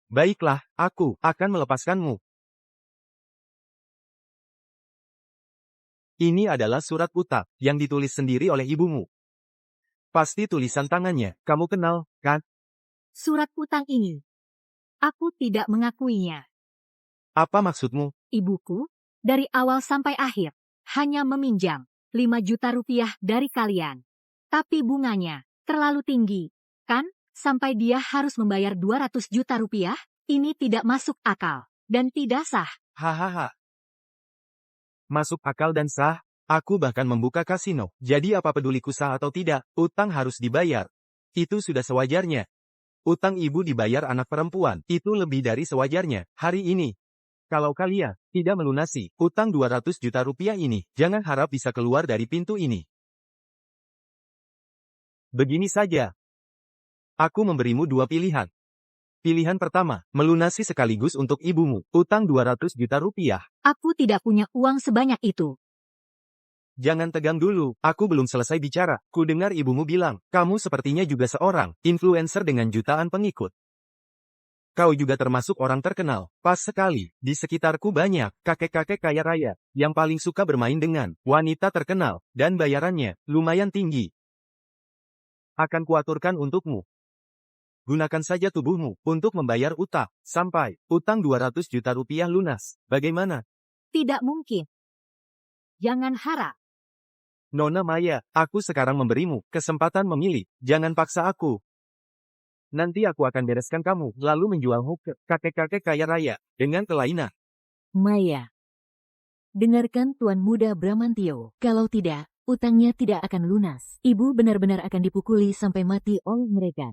Baiklah, aku akan melepaskanmu. Ini adalah surat utang yang ditulis sendiri oleh ibumu. Pasti tulisan tangannya, kamu kenal, kan? Surat utang ini. Aku tidak mengakuinya. Apa maksudmu? Ibuku, dari awal sampai akhir, hanya meminjam 5 juta rupiah dari kalian. Tapi bunganya terlalu tinggi, kan? Sampai dia harus membayar 200 juta rupiah? Ini tidak masuk akal dan tidak sah. Hahaha. Masuk akal dan sah, aku bahkan membuka kasino. Jadi apa peduliku sah atau tidak, utang harus dibayar. Itu sudah sewajarnya. Utang ibu dibayar anak perempuan, itu lebih dari sewajarnya. Hari ini, kalau kalian tidak melunasi utang 200 juta rupiah ini, jangan harap bisa keluar dari pintu ini. Begini saja. Aku memberimu 2 pilihan. Pilihan pertama, melunasi sekaligus untuk ibumu, utang 200 juta rupiah. Aku tidak punya uang sebanyak itu. Jangan tegang dulu, aku belum selesai bicara. Ku dengar ibumu bilang, kamu sepertinya juga seorang influencer dengan jutaan pengikut. Kau juga termasuk orang terkenal. Pas sekali, di sekitarku banyak kakek-kakek kaya raya yang paling suka bermain dengan wanita terkenal, dan bayarannya lumayan tinggi. Akan kuaturkan untukmu. Gunakan saja tubuhmu untuk membayar utang, sampai utang 200 juta rupiah lunas. Bagaimana? Tidak mungkin. Jangan harap. Nona Maya, aku sekarang memberimu kesempatan memilih. Jangan paksa aku. Nanti aku akan bereskan kamu, lalu menjualmu ke kakek-kakek kaya raya, dengan kelainan. Maya. Dengarkan Tuan Muda Bramantio. Kalau tidak, utangnya tidak akan lunas. Ibu benar-benar akan dipukuli sampai mati oleh mereka.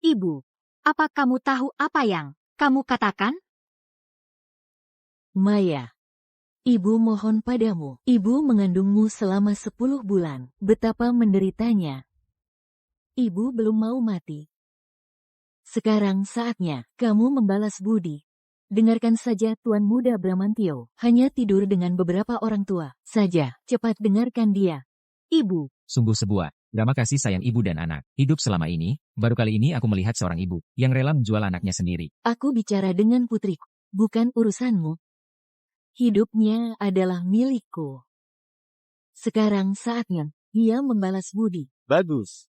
Ibu, apa kamu tahu apa yang kamu katakan? Maya. Ibu mohon padamu. Ibu mengandungmu selama 10 bulan. Betapa menderitanya. Ibu belum mau mati. Sekarang saatnya kamu membalas budi. Dengarkan saja Tuan Muda Bramantio. Hanya tidur dengan beberapa orang tua saja. Cepat dengarkan dia. Ibu, sungguh sebuah drama kasih sayang ibu dan anak. Hidup selama ini, baru kali ini aku melihat seorang ibu yang rela menjual anaknya sendiri. Aku bicara dengan putriku, bukan urusanmu. Hidupnya adalah milikku. Sekarang saatnya dia membalas budi. Bagus.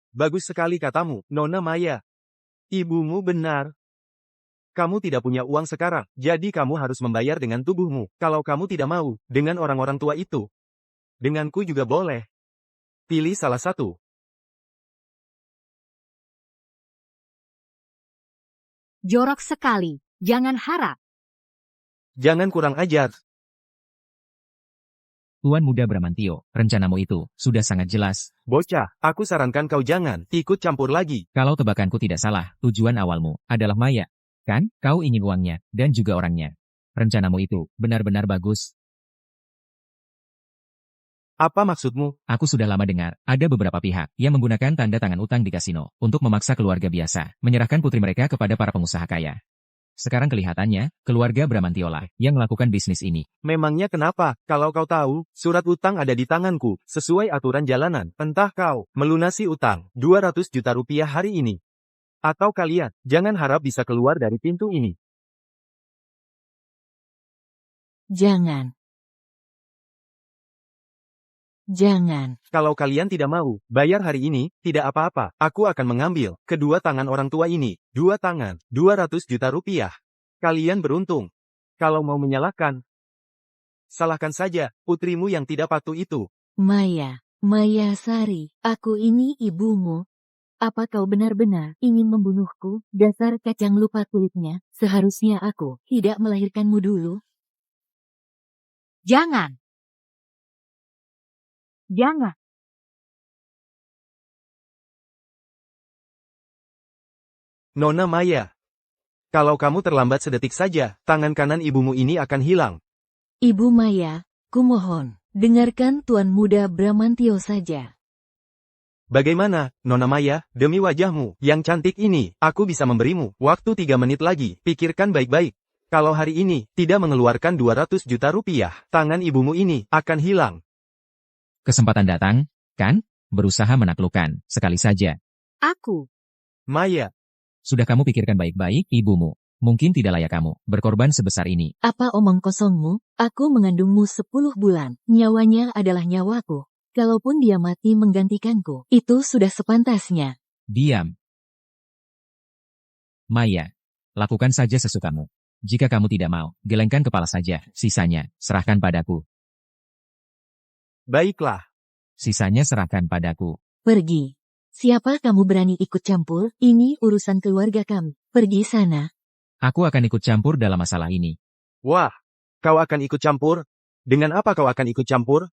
Bagus sekali katamu, Nona Maya. Ibumu benar. Kamu tidak punya uang sekarang, jadi kamu harus membayar dengan tubuhmu. Kalau kamu tidak mau, dengan orang-orang tua itu. Denganku juga boleh. Pilih salah satu. jorok sekali. Jangan harap. Jangan kurang ajar. Tuan Muda Bramantio, rencanamu itu sudah sangat jelas. Bocah, aku sarankan kau jangan ikut campur lagi. Kalau tebakanku tidak salah, tujuan awalmu adalah Maya. Kan? Kau ingin uangnya, dan juga orangnya. Rencanamu itu benar-benar bagus. Apa maksudmu? Aku sudah lama dengar, ada beberapa pihak yang menggunakan tanda tangan utang di kasino untuk memaksa keluarga biasa menyerahkan putri mereka kepada para pengusaha kaya. Sekarang kelihatannya, keluarga Bramantiola yang melakukan bisnis ini. Memangnya kenapa? Kalau kau tahu, surat utang ada di tanganku, sesuai aturan jalanan. Entah kau melunasi utang 200 juta rupiah hari ini. Atau kalian, jangan harap bisa keluar dari pintu ini. Jangan. Jangan. Kalau kalian tidak mau bayar hari ini, tidak apa-apa. Aku akan mengambil kedua tangan orang tua ini. 2 tangan, 200 juta rupiah. Kalian beruntung. Kalau mau menyalahkan, salahkan saja putrimu yang tidak patuh itu. Maya, Maya Sari, aku ini ibumu. Apa kau benar-benar ingin membunuhku? Dasar kacang lupa kulitnya, seharusnya aku tidak melahirkanmu dulu. Jangan. Jangan. Nona Maya. Kalau kamu terlambat sedetik saja, tangan kanan ibumu ini akan hilang. Ibu Maya, kumohon, dengarkan Tuan Muda Bramantio saja. Bagaimana, Nona Maya, demi wajahmu yang cantik ini, aku bisa memberimu waktu 3 menit lagi. Pikirkan baik-baik. Kalau hari ini tidak mengeluarkan 200 juta rupiah, tangan ibumu ini akan hilang. Kesempatan datang, kan? Berusaha menaklukkan, sekali saja. Aku. Maya, Sudah kamu pikirkan baik-baik, ibumu. Mungkin tidak layak kamu berkorban sebesar ini. Apa omong kosongmu? Aku mengandungmu 10 bulan. Nyawanya adalah nyawaku. Kalaupun dia mati menggantikanku, itu sudah sepantasnya. Diam. Maya, lakukan saja sesukamu. Jika kamu tidak mau, gelengkan kepala saja. Sisanya, serahkan padaku. baiklah. Sisanya serahkan padaku. Pergi. Siapa kamu berani ikut campur? Ini urusan keluarga kami. Pergi sana. Aku akan ikut campur dalam masalah ini. Wah, kau akan ikut campur? Dengan apa kau akan ikut campur?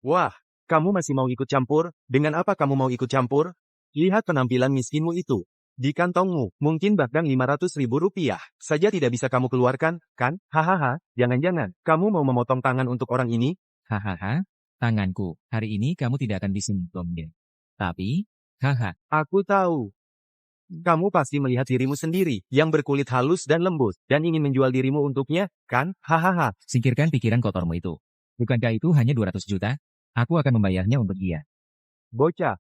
Wah, kamu masih mau ikut campur? Dengan apa kamu mau ikut campur? Lihat penampilan miskinmu itu. Di kantongmu, mungkin bahkan 500.000 rupiah saja tidak bisa kamu keluarkan, kan? Hahaha, jangan-jangan, kamu mau memotong tangan untuk orang ini? Hahaha, tanganku, hari ini kamu tidak akan disentuhnya. Tapi, haha, Aku tahu. Kamu pasti melihat dirimu sendiri, yang berkulit halus dan lembut, dan ingin menjual dirimu untuknya, kan? Hahaha. singkirkan pikiran kotormu itu. Bukankah itu hanya 200 juta? Aku akan membayarnya untuk dia. Bocah.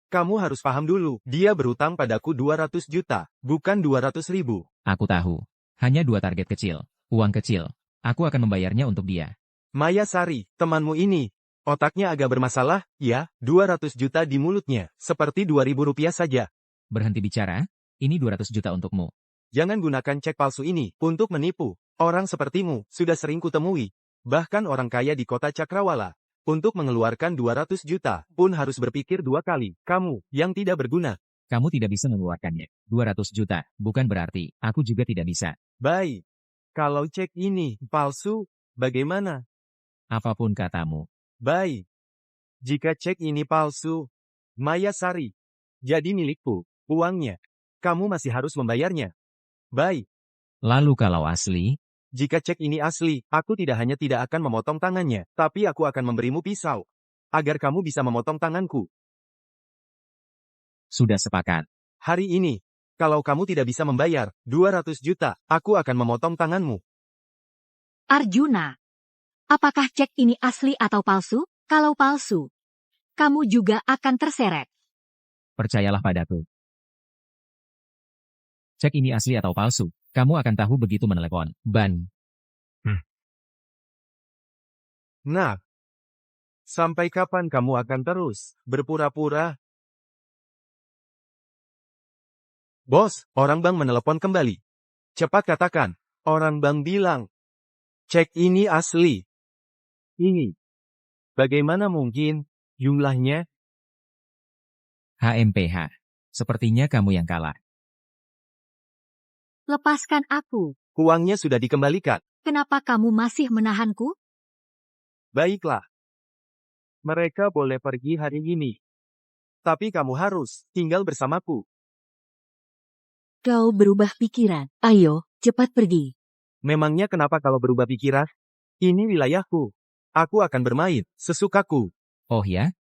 Kamu harus paham dulu, dia berutang padaku 200 juta, bukan 200.000. Aku tahu. Hanya 2 target kecil. Uang kecil. Aku akan membayarnya untuk dia. Maya Sari, temanmu ini, otaknya agak bermasalah, ya, 200 juta di mulutnya, seperti 2.000 rupiah saja. Berhenti bicara, ini 200 juta untukmu. Jangan gunakan cek palsu ini untuk menipu. Orang sepertimu sudah sering kutemui. Bahkan orang kaya di kota Cakrawala. Untuk mengeluarkan 200 juta pun harus berpikir 2 kali. Kamu yang tidak berguna. Kamu tidak bisa mengeluarkannya. 200 juta, bukan berarti aku juga tidak bisa. Baik. Kalau cek ini palsu, bagaimana? Apapun katamu. Baik. Jika cek ini palsu, Maya Sari jadi milikku. Uangnya. Kamu masih harus membayarnya. Baik. Lalu kalau asli, Jika cek ini asli, aku tidak hanya tidak akan memotong tangannya, tapi aku akan memberimu pisau. Agar kamu bisa memotong tanganku. sudah sepakat. Hari ini, kalau kamu tidak bisa membayar 200 juta, aku akan memotong tanganmu. Arjuna. Apakah cek ini asli atau palsu? Kalau palsu, kamu juga akan terseret. Percayalah padaku. Cek ini asli atau palsu, kamu akan tahu begitu menelepon. Ban. Nah, sampai kapan kamu akan terus berpura-pura? Bos, orang bank menelepon kembali. Cepat katakan, orang bank bilang, cek ini asli. Ini. Bagaimana mungkin, jumlahnya? HMPH. Sepertinya kamu yang kalah. Lepaskan aku. Uangnya sudah dikembalikan. Kenapa kamu masih menahanku? Baiklah. Mereka boleh pergi hari ini. Tapi kamu harus tinggal bersamaku. Kau berubah pikiran. Ayo, cepat pergi. Memangnya kenapa kalau berubah pikiran? Ini wilayahku. Aku akan bermain sesukaku. Oh ya?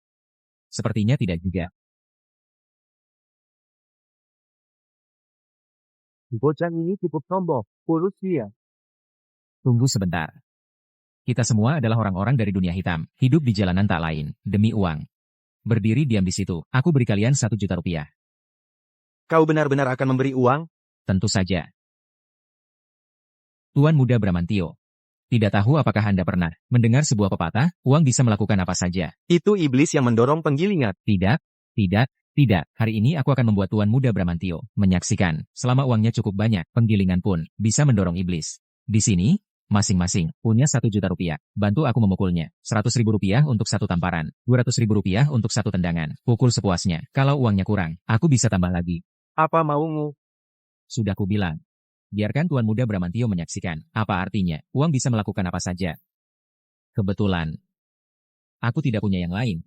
Sepertinya tidak juga. Bocah ini cukup sombong. Urus dia. Tunggu sebentar. Kita semua adalah orang-orang dari dunia hitam, hidup di jalanan tak lain, demi uang. Berdiri diam di situ, aku beri kalian 1 juta rupiah. Kau benar-benar akan memberi uang? Tentu saja. Tuan Muda Bramantio. Tidak tahu apakah Anda pernah mendengar sebuah pepatah, uang bisa melakukan apa saja. Itu iblis yang mendorong penggilingan. Tidak, tidak, tidak. Hari ini aku akan membuat Tuan Muda Bramantio menyaksikan, selama uangnya cukup banyak, penggilingan pun bisa mendorong iblis. Di sini, masing-masing punya 1 juta rupiah. Bantu aku memukulnya. 100.000 rupiah untuk 1 tamparan. 200.000 rupiah untuk 1 tendangan. Pukul sepuasnya. Kalau uangnya kurang, aku bisa tambah lagi. Apa maumu? Sudah kubilang. Biarkan Tuan Muda Bramantio menyaksikan. Apa artinya, uang bisa melakukan apa saja. Kebetulan, aku tidak punya yang lain.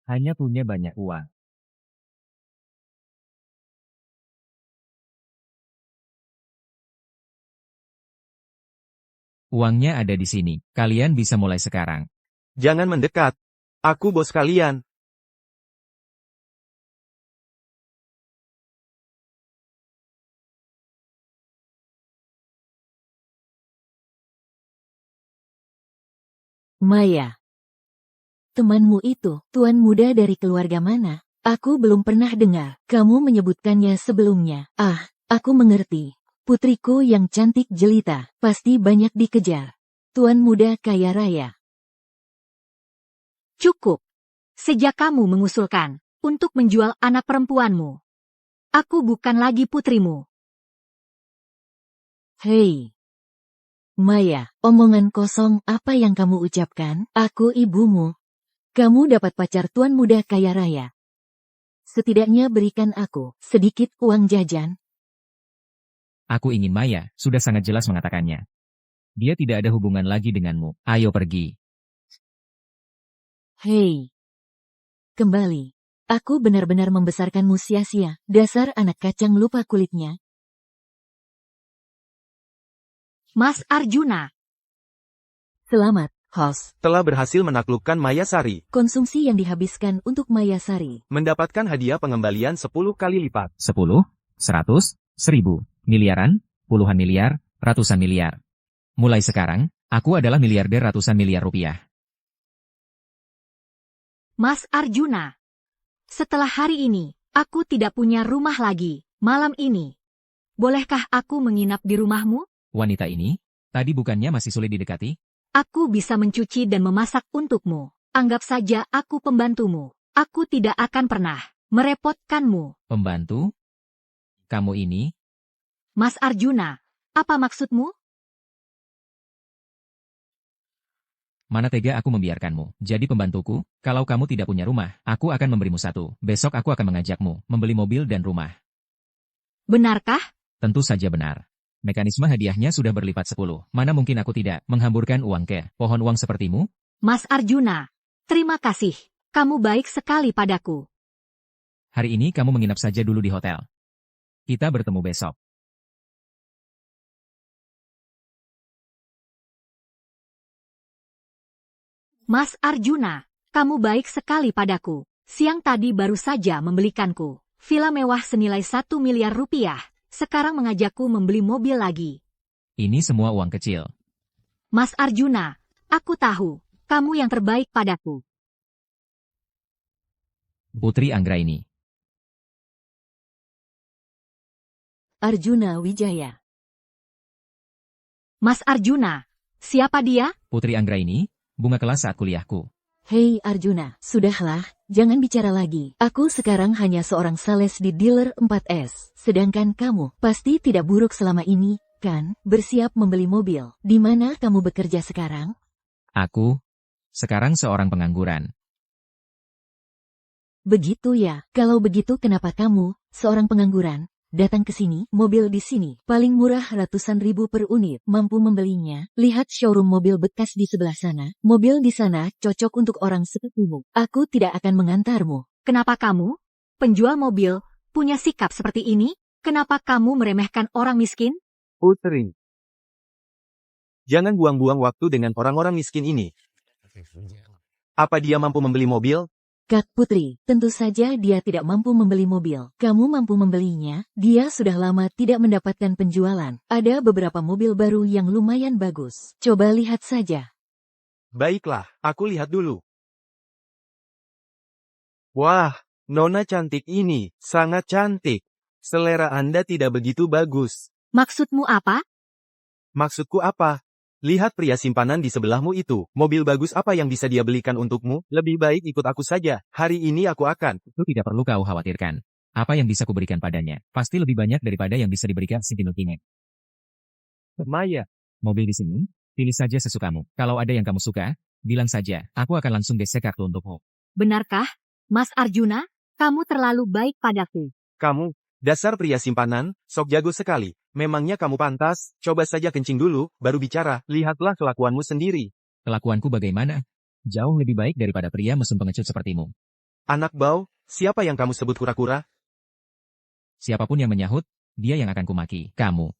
Hanya punya banyak uang. Uangnya ada di sini. Kalian bisa mulai sekarang. Jangan mendekat. Aku bos kalian. Maya. Temanmu itu, tuan muda dari keluarga mana? Aku belum pernah dengar. Kamu menyebutkannya sebelumnya. Ah, aku mengerti. Putriku yang cantik jelita, pasti banyak dikejar. Tuan muda kaya raya. Cukup. Sejak kamu mengusulkan untuk menjual anak perempuanmu, aku bukan lagi putrimu. Hei. Maya, omongan kosong apa yang kamu ucapkan? Aku ibumu. Kamu dapat pacar tuan muda kaya raya. Setidaknya berikan aku sedikit uang jajan. Aku ingin Maya, sudah sangat jelas mengatakannya. Dia tidak ada hubungan lagi denganmu. Ayo pergi. Hei. Kembali. Aku benar-benar membesarkanmu sia-sia. Dasar anak kacang lupa kulitnya. Mas Arjuna. Selamat, host. Telah berhasil menaklukkan Mayasari. Konsumsi yang dihabiskan untuk Mayasari. Mendapatkan hadiah pengembalian 10 kali lipat. 10, 100, 1000, miliaran, puluhan miliar, ratusan miliar. Mulai sekarang, aku adalah miliarder ratusan miliar rupiah. Mas Arjuna. Setelah hari ini, aku tidak punya rumah lagi. Malam ini, bolehkah aku menginap di rumahmu? Wanita ini, tadi bukannya masih sulit didekati? Aku bisa mencuci dan memasak untukmu. Anggap saja aku pembantumu. Aku tidak akan pernah merepotkanmu. Pembantu? Kamu ini? Mas Arjuna, apa maksudmu? Mana tega aku membiarkanmu. Jadi pembantuku, kalau kamu tidak punya rumah, aku akan memberimu satu. Besok aku akan mengajakmu membeli mobil dan rumah. Benarkah? Tentu saja benar. Mekanisme hadiahnya sudah berlipat 10. Mana mungkin aku tidak menghamburkan uang ke pohon uang sepertimu? Mas Arjuna, terima kasih. Kamu baik sekali padaku. Hari ini kamu menginap saja dulu di hotel. Kita bertemu besok. Mas Arjuna, kamu baik sekali padaku. Siang tadi baru saja membelikanku villa mewah senilai 1 miliar rupiah. Sekarang mengajakku membeli mobil lagi. Ini semua uang kecil. Mas Arjuna, aku tahu, kamu yang terbaik padaku. Putri Anggraini. Arjuna Wijaya. Mas Arjuna, siapa dia? Putri Anggraini, bunga kelas saat kuliahku. Hei Arjuna, sudahlah, jangan bicara lagi. Aku sekarang hanya seorang sales di dealer 4S. Sedangkan kamu pasti tidak buruk selama ini, kan? Bersiap membeli mobil. Di mana kamu bekerja sekarang? Aku, sekarang seorang pengangguran. Begitu ya. Kalau begitu kenapa kamu, seorang pengangguran, datang ke sini? Mobil di sini paling murah ratusan ribu per unit. Mampu membelinya? Lihat showroom mobil bekas di sebelah sana. Mobil di sana cocok untuk orang sepertimu. Aku tidak akan mengantarmu. Kenapa kamu, penjual mobil, punya sikap seperti ini? Kenapa kamu meremehkan orang miskin? Putri. Jangan buang-buang waktu dengan orang-orang miskin ini. Apa dia mampu membeli mobil? Kak Putri, tentu saja dia tidak mampu membeli mobil. Kamu mampu membelinya? Dia sudah lama tidak mendapatkan penjualan. Ada beberapa mobil baru yang lumayan bagus. Coba lihat saja. Baiklah, aku lihat dulu. Wah, Nona cantik ini, sangat cantik. Selera Anda tidak begitu bagus. Maksudmu apa? Maksudku apa? Lihat pria simpanan di sebelahmu itu. Mobil bagus apa yang bisa dia belikan untukmu? Lebih baik ikut aku saja. Hari ini aku akan. Itu tidak perlu kau khawatirkan. Apa yang bisa kuberikan padanya, pasti lebih banyak daripada yang bisa diberikan si Tinukinek. Maya. Mobil di sini, pilih saja sesukamu. Kalau ada yang kamu suka, bilang saja. Aku akan langsung gesek kartu untukmu. Benarkah, Mas Arjuna? Kamu terlalu baik padaku. Kamu, dasar pria simpanan, sok jago sekali. Memangnya kamu pantas? Coba saja kencing dulu, baru bicara. Lihatlah kelakuanmu sendiri. Kelakuanku bagaimana? Jauh lebih baik daripada pria mesum pengecut sepertimu. Anak bau, siapa yang kamu sebut kura-kura? Siapapun yang menyahut, dia yang akan kumaki. Kamu.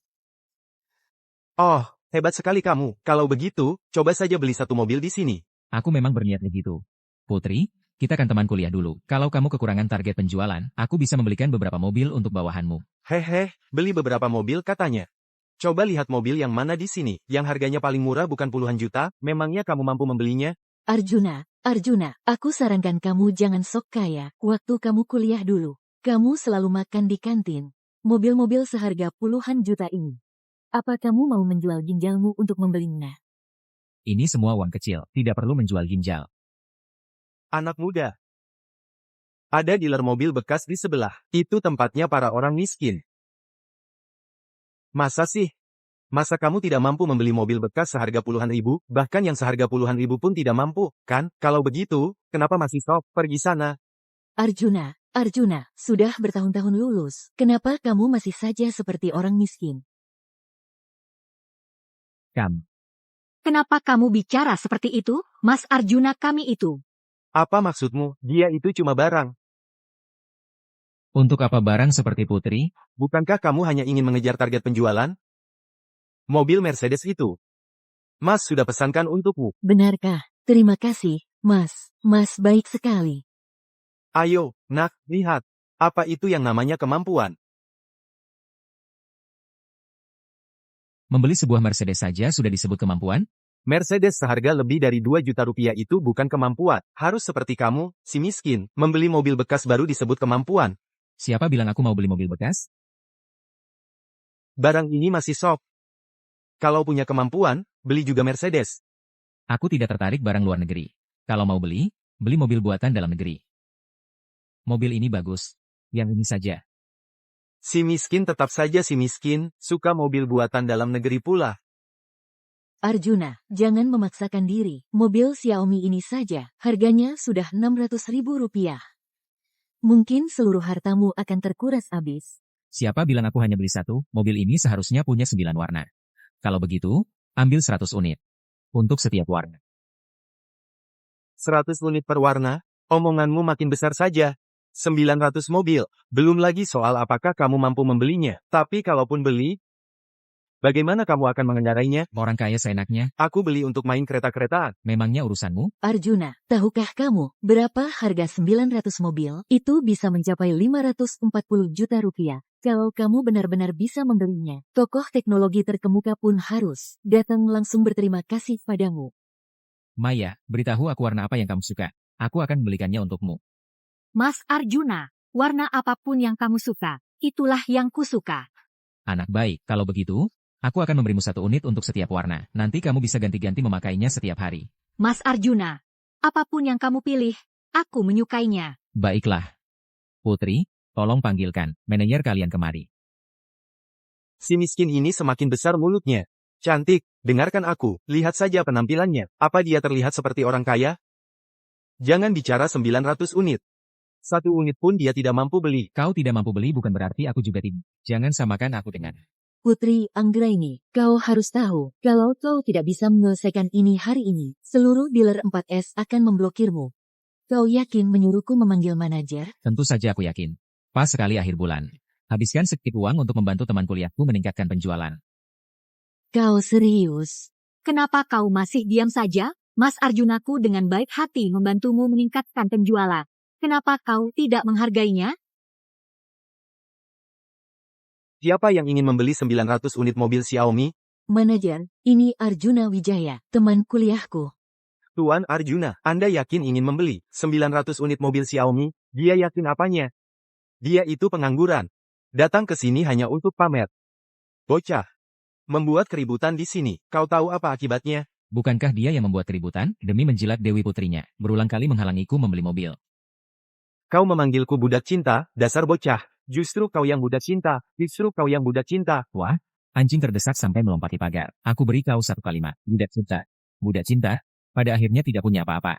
Oh, hebat sekali kamu. Kalau begitu, coba saja beli satu mobil di sini. Aku memang berniat begitu. Putri, kita kan teman kuliah dulu. Kalau kamu kekurangan target penjualan, aku bisa membelikan beberapa mobil untuk bawahanmu. Hehe, beli beberapa mobil katanya. Coba lihat mobil yang mana di sini, yang harganya paling murah bukan puluhan juta, memangnya kamu mampu membelinya? Arjuna, aku sarankan kamu jangan sok kaya. Waktu kamu kuliah dulu, kamu selalu makan di kantin. Mobil-mobil seharga puluhan juta ini. Apa kamu mau menjual ginjalmu untuk membelinya? Ini semua uang kecil, tidak perlu menjual ginjal. Anak muda. Ada dealer mobil bekas di sebelah, itu tempatnya para orang miskin. Masa sih? Masa kamu tidak mampu membeli mobil bekas seharga puluhan ribu, bahkan yang seharga puluhan ribu pun tidak mampu, kan? Kalau begitu, kenapa masih sok? Pergi sana. Arjuna, sudah bertahun-tahun lulus. Kenapa kamu masih saja seperti orang miskin? Kenapa kamu bicara seperti itu, Mas Arjuna kami itu? Apa maksudmu? Dia itu cuma barang. Untuk apa barang seperti Putri? Bukankah kamu hanya ingin mengejar target penjualan? Mobil Mercedes itu. Mas sudah pesankan untukmu. Benarkah? Terima kasih, Mas. Mas baik sekali. Ayo, nak, lihat. Apa itu yang namanya kemampuan? Membeli sebuah Mercedes saja sudah disebut kemampuan? Mercedes seharga lebih dari 2 juta rupiah itu bukan kemampuan. Harus seperti kamu, si miskin, membeli mobil bekas baru disebut kemampuan. Siapa bilang aku mau beli mobil bekas? Barang ini masih sok. Kalau punya kemampuan, beli juga Mercedes. Aku tidak tertarik barang luar negeri. Kalau mau beli mobil buatan dalam negeri. Mobil ini bagus. Yang ini saja. Si miskin tetap saja si miskin, suka mobil buatan dalam negeri pula. Arjuna, jangan memaksakan diri. Mobil Xiaomi ini saja, harganya sudah 600.000 rupiah. Mungkin seluruh hartamu akan terkuras habis. Siapa bilang aku hanya beli satu? Mobil ini seharusnya punya 9 warna. Kalau begitu, ambil 100 unit. Untuk setiap warna. 100 unit per warna? Omonganmu makin besar saja. 900 mobil, belum lagi soal apakah kamu mampu membelinya. Tapi kalaupun beli, bagaimana kamu akan mengendarainya? Orang kaya seenaknya, Aku beli untuk main kereta-keretaan. memangnya urusanmu? Arjuna, tahukah kamu berapa harga 900 mobil? Itu bisa mencapai 540 juta rupiah. Kalau kamu benar-benar bisa membelinya, tokoh teknologi terkemuka pun harus datang langsung berterima kasih padamu. Maya, beritahu aku warna apa yang kamu suka. Aku akan membelikannya untukmu. Mas Arjuna, warna apapun yang kamu suka, itulah yang kusuka. Anak baik, kalau begitu, aku akan memberimu 1 unit untuk setiap warna. Nanti kamu bisa ganti-ganti memakainya setiap hari. Mas Arjuna, apapun yang kamu pilih, aku menyukainya. Baiklah. Putri, tolong panggilkan manajer kalian kemari. Si miskin ini semakin besar mulutnya. Cantik, dengarkan aku, lihat saja penampilannya. Apa dia terlihat seperti orang kaya? Jangan bicara 900 unit. 1 unit pun dia tidak mampu beli. Kau tidak mampu beli bukan berarti aku juga tidak. Jangan samakan aku dengan. Putri Anggraini, kau harus tahu, kalau kau tidak bisa menyelesaikan ini hari ini, seluruh dealer 4S akan memblokirmu. Kau yakin menyuruhku memanggil manajer? Tentu saja aku yakin. Pas sekali akhir bulan. Habiskan sedikit uang untuk membantu teman kuliahku meningkatkan penjualan. Kau serius? Kenapa kau masih diam saja? Mas Arjunaku dengan baik hati membantumu meningkatkan penjualan. Kenapa kau tidak menghargainya? Siapa yang ingin membeli 900 unit mobil Xiaomi? Manajer, ini Arjuna Wijaya, teman kuliahku. Tuan Arjuna, Anda yakin ingin membeli 900 unit mobil Xiaomi? Dia yakin apanya? Dia itu pengangguran. Datang ke sini hanya untuk pamer. Bocah. Membuat keributan di sini. Kau tahu apa akibatnya? Bukankah dia yang membuat keributan demi menjilat Dewi putrinya, berulang kali menghalangiku membeli mobil? Kau memanggilku budak cinta, dasar bocah. Justru kau yang budak cinta. Justru kau yang budak cinta. Wah, anjing terdesak sampai melompati pagar. Aku beri kau 1 kalimat. Budak cinta. Budak cinta, pada akhirnya tidak punya apa-apa.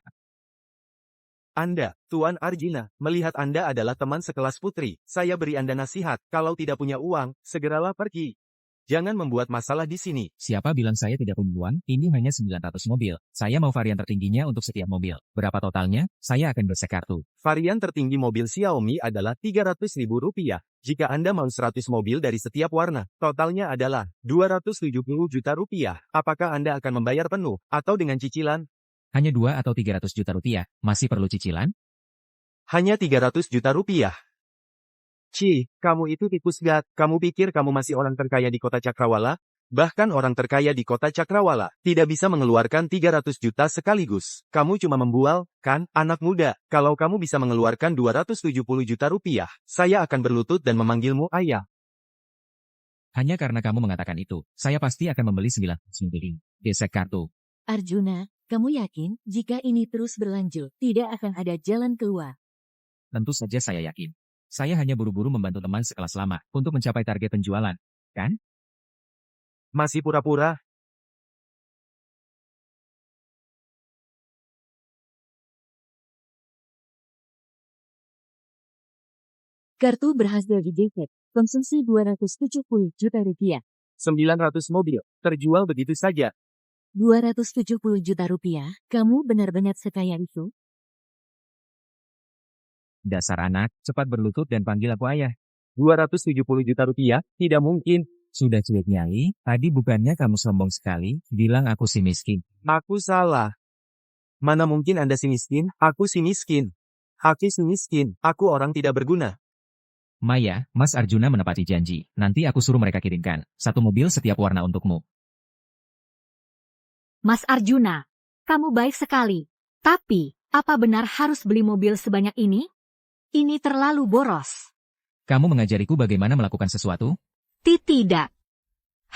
Anda, Tuan Arjuna, melihat Anda adalah teman sekelas putri. Saya beri Anda nasihat, kalau tidak punya uang, segeralah pergi. Jangan membuat masalah di sini. Siapa bilang saya tidak punya uang? Ini hanya 900 mobil. Saya mau varian tertingginya untuk setiap mobil. Berapa totalnya? Saya akan bersek kartu. Varian tertinggi mobil Xiaomi adalah Rp300.000. Jika Anda mau 100 mobil dari setiap warna, totalnya adalah Rp270 juta. Apakah Anda akan membayar penuh, atau dengan cicilan? Hanya 2 atau 300 juta rupiah, masih perlu cicilan? Hanya 300 juta rupiah. Kamu itu tikus gat. Kamu pikir kamu masih orang terkaya di kota Cakrawala? Bahkan orang terkaya di kota Cakrawala tidak bisa mengeluarkan 300 juta sekaligus. Kamu cuma membual, kan, anak muda? Kalau kamu bisa mengeluarkan 270 juta rupiah, saya akan berlutut dan memanggilmu ayah. Hanya karena kamu mengatakan itu, saya pasti akan membeli 9 piring. Gesek kartu. Arjuna, kamu yakin jika ini terus berlanjut, tidak akan ada jalan keluar? Tentu saja saya yakin. Saya hanya buru-buru membantu teman sekelas lama untuk mencapai target penjualan, kan? Masih pura-pura? Kartu berhasil di-gesek, konsumsi 270 juta rupiah. 900 mobil, terjual begitu saja. 270 juta rupiah, kamu benar-benar sekaya itu? Dasar anak, cepat berlutut dan panggil aku ayah. 270 juta rupiah? Tidak mungkin. Sudah cuek Nyai, tadi bukannya kamu sombong sekali, bilang aku si miskin. Aku salah. Mana mungkin Anda si miskin? Aku si miskin. Aku si miskin. Aku orang tidak berguna. Maya, Mas Arjuna menepati janji. Nanti aku suruh mereka kirimkan 1 mobil setiap warna untukmu. Mas Arjuna, kamu baik sekali. Tapi, apa benar harus beli mobil sebanyak ini? Ini terlalu boros. Kamu mengajariku bagaimana melakukan sesuatu? Tidak.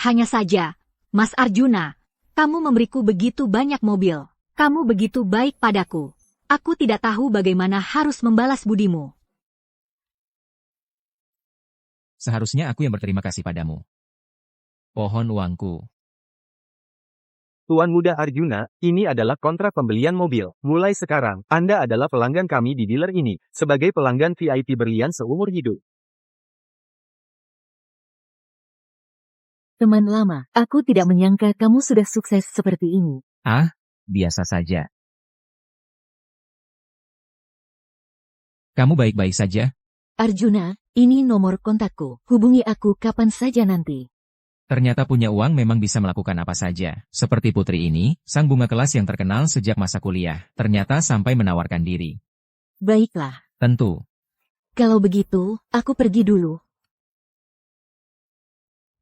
Hanya saja, Mas Arjuna, kamu memberiku begitu banyak mobil. Kamu begitu baik padaku. Aku tidak tahu bagaimana harus membalas budimu. Seharusnya aku yang berterima kasih padamu. Pohon uangku. Tuan Muda Arjuna, ini adalah kontrak pembelian mobil. Mulai sekarang, Anda adalah pelanggan kami di dealer ini, sebagai pelanggan VIP berlian seumur hidup. Teman lama, aku tidak menyangka kamu sudah sukses seperti ini. Biasa saja. Kamu baik-baik saja? Arjuna, ini nomor kontakku. Hubungi aku kapan saja nanti. Ternyata punya uang memang bisa melakukan apa saja. Seperti putri ini, sang bunga kelas yang terkenal sejak masa kuliah, ternyata sampai menawarkan diri. Baiklah. Tentu. Kalau begitu, aku pergi dulu.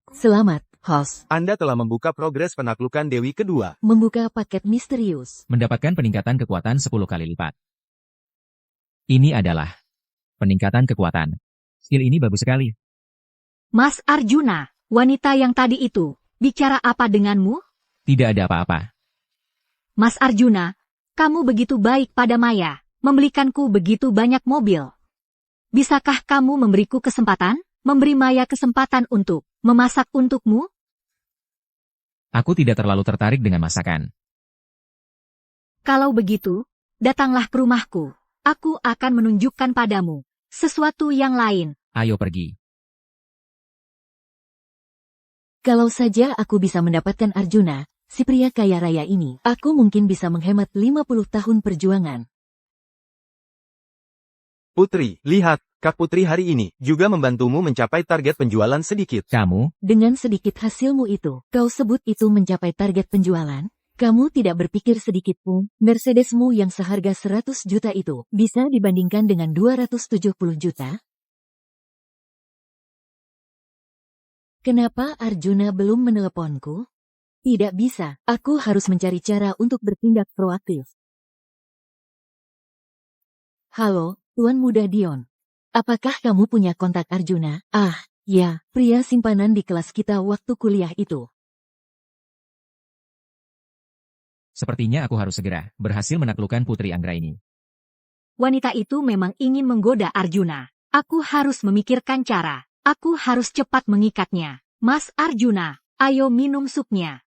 Selamat, host. Anda telah membuka progres penaklukan Dewi kedua. Membuka paket misterius. Mendapatkan peningkatan kekuatan 10 kali lipat. Ini adalah peningkatan kekuatan. Skill ini bagus sekali. Mas Arjuna, wanita yang tadi itu, bicara apa denganmu? Tidak ada apa-apa. Mas Arjuna, kamu begitu baik pada Maya, membelikanku begitu banyak mobil. Bisakah kamu memberiku kesempatan, memberi Maya kesempatan untuk memasak untukmu? Aku tidak terlalu tertarik dengan masakan. Kalau begitu, datanglah ke rumahku. Aku akan menunjukkan padamu sesuatu yang lain. Ayo pergi. Kalau saja aku bisa mendapatkan Arjuna, si pria kaya raya ini, aku mungkin bisa menghemat 50 tahun perjuangan. Putri, lihat, Kak Putri hari ini juga membantumu mencapai target penjualan sedikit. Kamu, Dengan sedikit hasilmu itu, kau sebut itu mencapai target penjualan? Kamu tidak berpikir sedikit pun, Mercedesmu yang seharga 100 juta itu bisa dibandingkan dengan 270 juta? Kenapa Arjuna belum meneleponku? Tidak bisa, aku harus mencari cara untuk bertindak proaktif. Halo, Tuan Muda Dion. Apakah kamu punya kontak Arjuna? Ya, pria simpanan di kelas kita waktu kuliah itu. sepertinya aku harus segera berhasil menaklukkan Putri Anggraini. Wanita itu memang ingin menggoda Arjuna. Aku harus memikirkan cara. Aku harus cepat mengikatnya. Mas Arjuna, ayo minum supnya.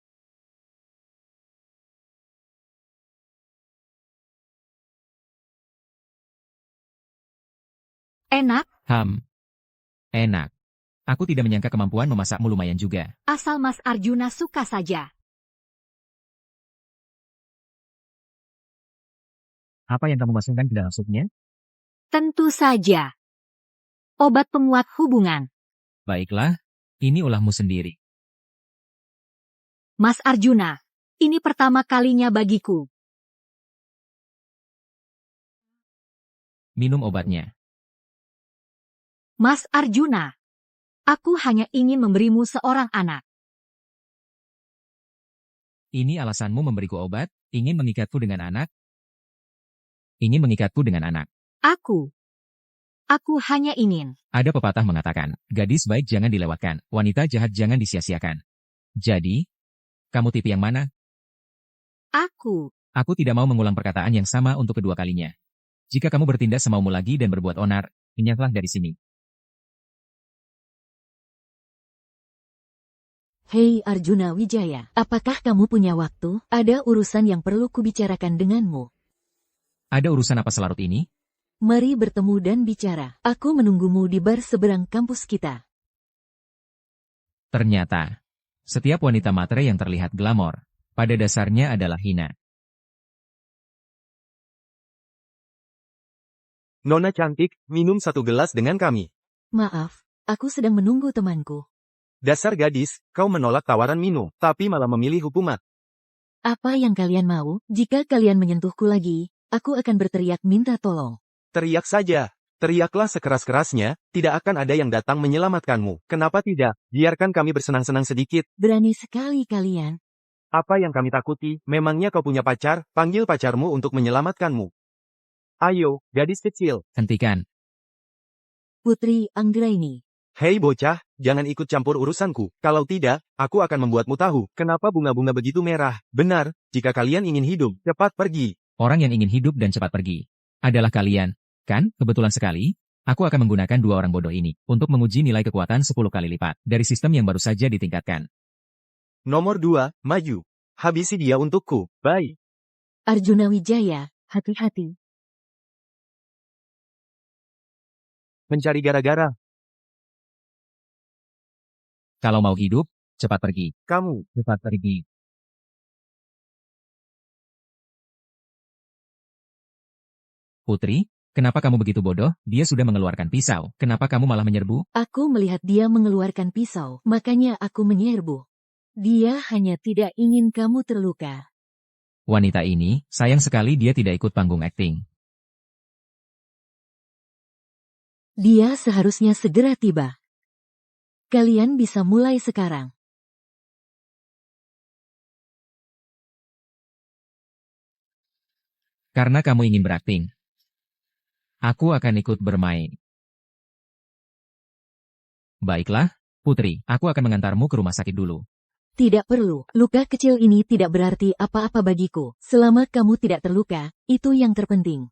Enak, Enak. Aku tidak menyangka kemampuan memasakmu lumayan juga. asal Mas Arjuna suka saja. Apa yang kamu masukkan ke dalam supnya? Tentu saja. Obat penguat hubungan. Baiklah, ini ulahmu sendiri. Mas Arjuna, ini pertama kalinya bagiku. minum obatnya. Mas Arjuna, aku hanya ingin memberimu seorang anak. Ini alasanmu memberiku obat, ingin mengikatku dengan anak? Ingin mengikatku dengan anak. Aku hanya ingin. Ada pepatah mengatakan, gadis baik jangan dilewatkan, wanita jahat jangan disia-siakan. Jadi, kamu tipe yang mana? Aku tidak mau mengulang perkataan yang sama untuk kedua kalinya. Jika kamu bertindak semaumu lagi dan berbuat onar, enyahlah dari sini. Hei Arjuna Wijaya, apakah kamu punya waktu? Ada urusan yang perlu kubicarakan denganmu. Ada urusan apa selarut ini? Mari bertemu dan bicara. Aku menunggumu di bar seberang kampus kita. Ternyata, setiap wanita matre yang terlihat glamor, pada dasarnya adalah hina. Nona cantik, minum satu gelas dengan kami. Maaf, aku sedang menunggu temanku. Dasar gadis, kau menolak tawaran minum, tapi malah memilih hukumat. Apa yang kalian mau? Jika kalian menyentuhku lagi, aku akan berteriak minta tolong. Teriak saja. Teriaklah sekeras-kerasnya, tidak akan ada yang datang menyelamatkanmu. Kenapa tidak? Biarkan kami bersenang-senang sedikit. Berani sekali kalian. Apa yang kami takuti? Memangnya kau punya pacar? Panggil pacarmu untuk menyelamatkanmu. Ayo, gadis kecil. Hentikan. Putri Anggraini. Hei bocah, jangan ikut campur urusanku. Kalau tidak, aku akan membuatmu tahu kenapa bunga-bunga begitu merah. Benar, jika kalian ingin hidup, cepat pergi. Orang yang ingin hidup dan cepat pergi adalah kalian, kan? Kebetulan sekali, aku akan menggunakan dua orang bodoh ini untuk menguji nilai kekuatan 10 kali lipat dari sistem yang baru saja ditingkatkan. Nomor 2, maju. Habisi dia untukku. Bye. Arjuna Wijaya, hati-hati. Mencari gara-gara. Kalau mau hidup, cepat pergi. Kamu. Cepat pergi. Putri, kenapa kamu begitu bodoh? Dia sudah mengeluarkan pisau. Kenapa kamu malah menyerbu? Aku melihat dia mengeluarkan pisau, makanya aku menyerbu. Dia hanya tidak ingin kamu terluka. Wanita ini, sayang sekali dia tidak ikut panggung akting. Dia seharusnya segera tiba. Kalian bisa mulai sekarang. Karena kamu ingin berakting, aku akan ikut bermain. Baiklah, Putri, aku akan mengantarmu ke rumah sakit dulu. Tidak perlu, luka kecil ini tidak berarti apa-apa bagiku. Selama kamu tidak terluka, itu yang terpenting.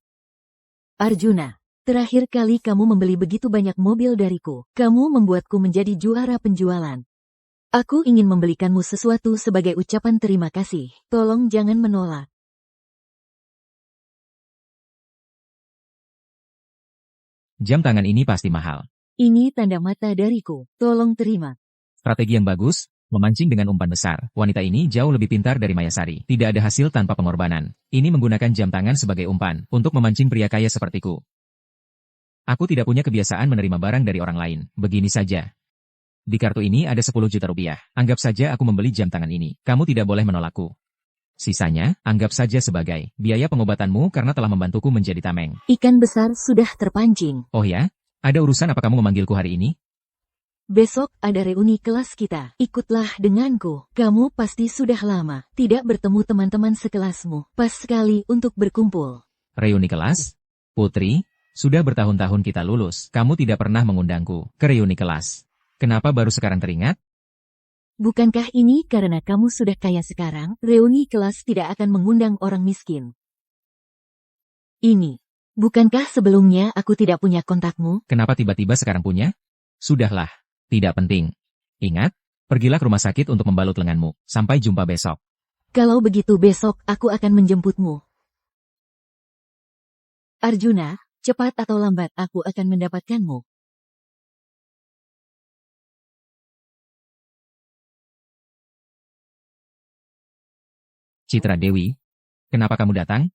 Arjuna, terakhir kali kamu membeli begitu banyak mobil dariku. Kamu membuatku menjadi juara penjualan. Aku ingin membelikanmu sesuatu sebagai ucapan terima kasih. Tolong jangan menolak. Jam tangan ini pasti mahal. Ini tanda mata dariku. Tolong terima. Strategi yang bagus, memancing dengan umpan besar. Wanita ini jauh lebih pintar dari Mayasari. Tidak ada hasil tanpa pengorbanan. Ini menggunakan jam tangan sebagai umpan untuk memancing pria kaya sepertiku. Aku tidak punya kebiasaan menerima barang dari orang lain. Begini saja. Di kartu ini ada 10 juta rupiah. Anggap saja aku membeli jam tangan ini. Kamu tidak boleh menolakku. Sisanya, anggap saja sebagai biaya pengobatanmu karena telah membantuku menjadi tameng. Ikan besar sudah terpancing. Oh ya? Ada urusan apa kamu memanggilku hari ini? Besok ada reuni kelas kita. Ikutlah denganku. Kamu pasti sudah lama tidak bertemu teman-teman sekelasmu. Pas sekali untuk berkumpul. Reuni kelas? Putri, sudah bertahun-tahun kita lulus. Kamu tidak pernah mengundangku ke reuni kelas. Kenapa baru sekarang teringat? Bukankah ini karena kamu sudah kaya sekarang? Reuni kelas tidak akan mengundang orang miskin. Ini. Bukankah sebelumnya aku tidak punya kontakmu? Kenapa tiba-tiba sekarang punya? Sudahlah. Tidak penting. Ingat, pergilah ke rumah sakit untuk membalut lenganmu. Sampai jumpa besok. Kalau begitu besok aku akan menjemputmu. Arjuna, cepat atau lambat aku akan mendapatkanmu. Citra Dewi, kenapa kamu datang?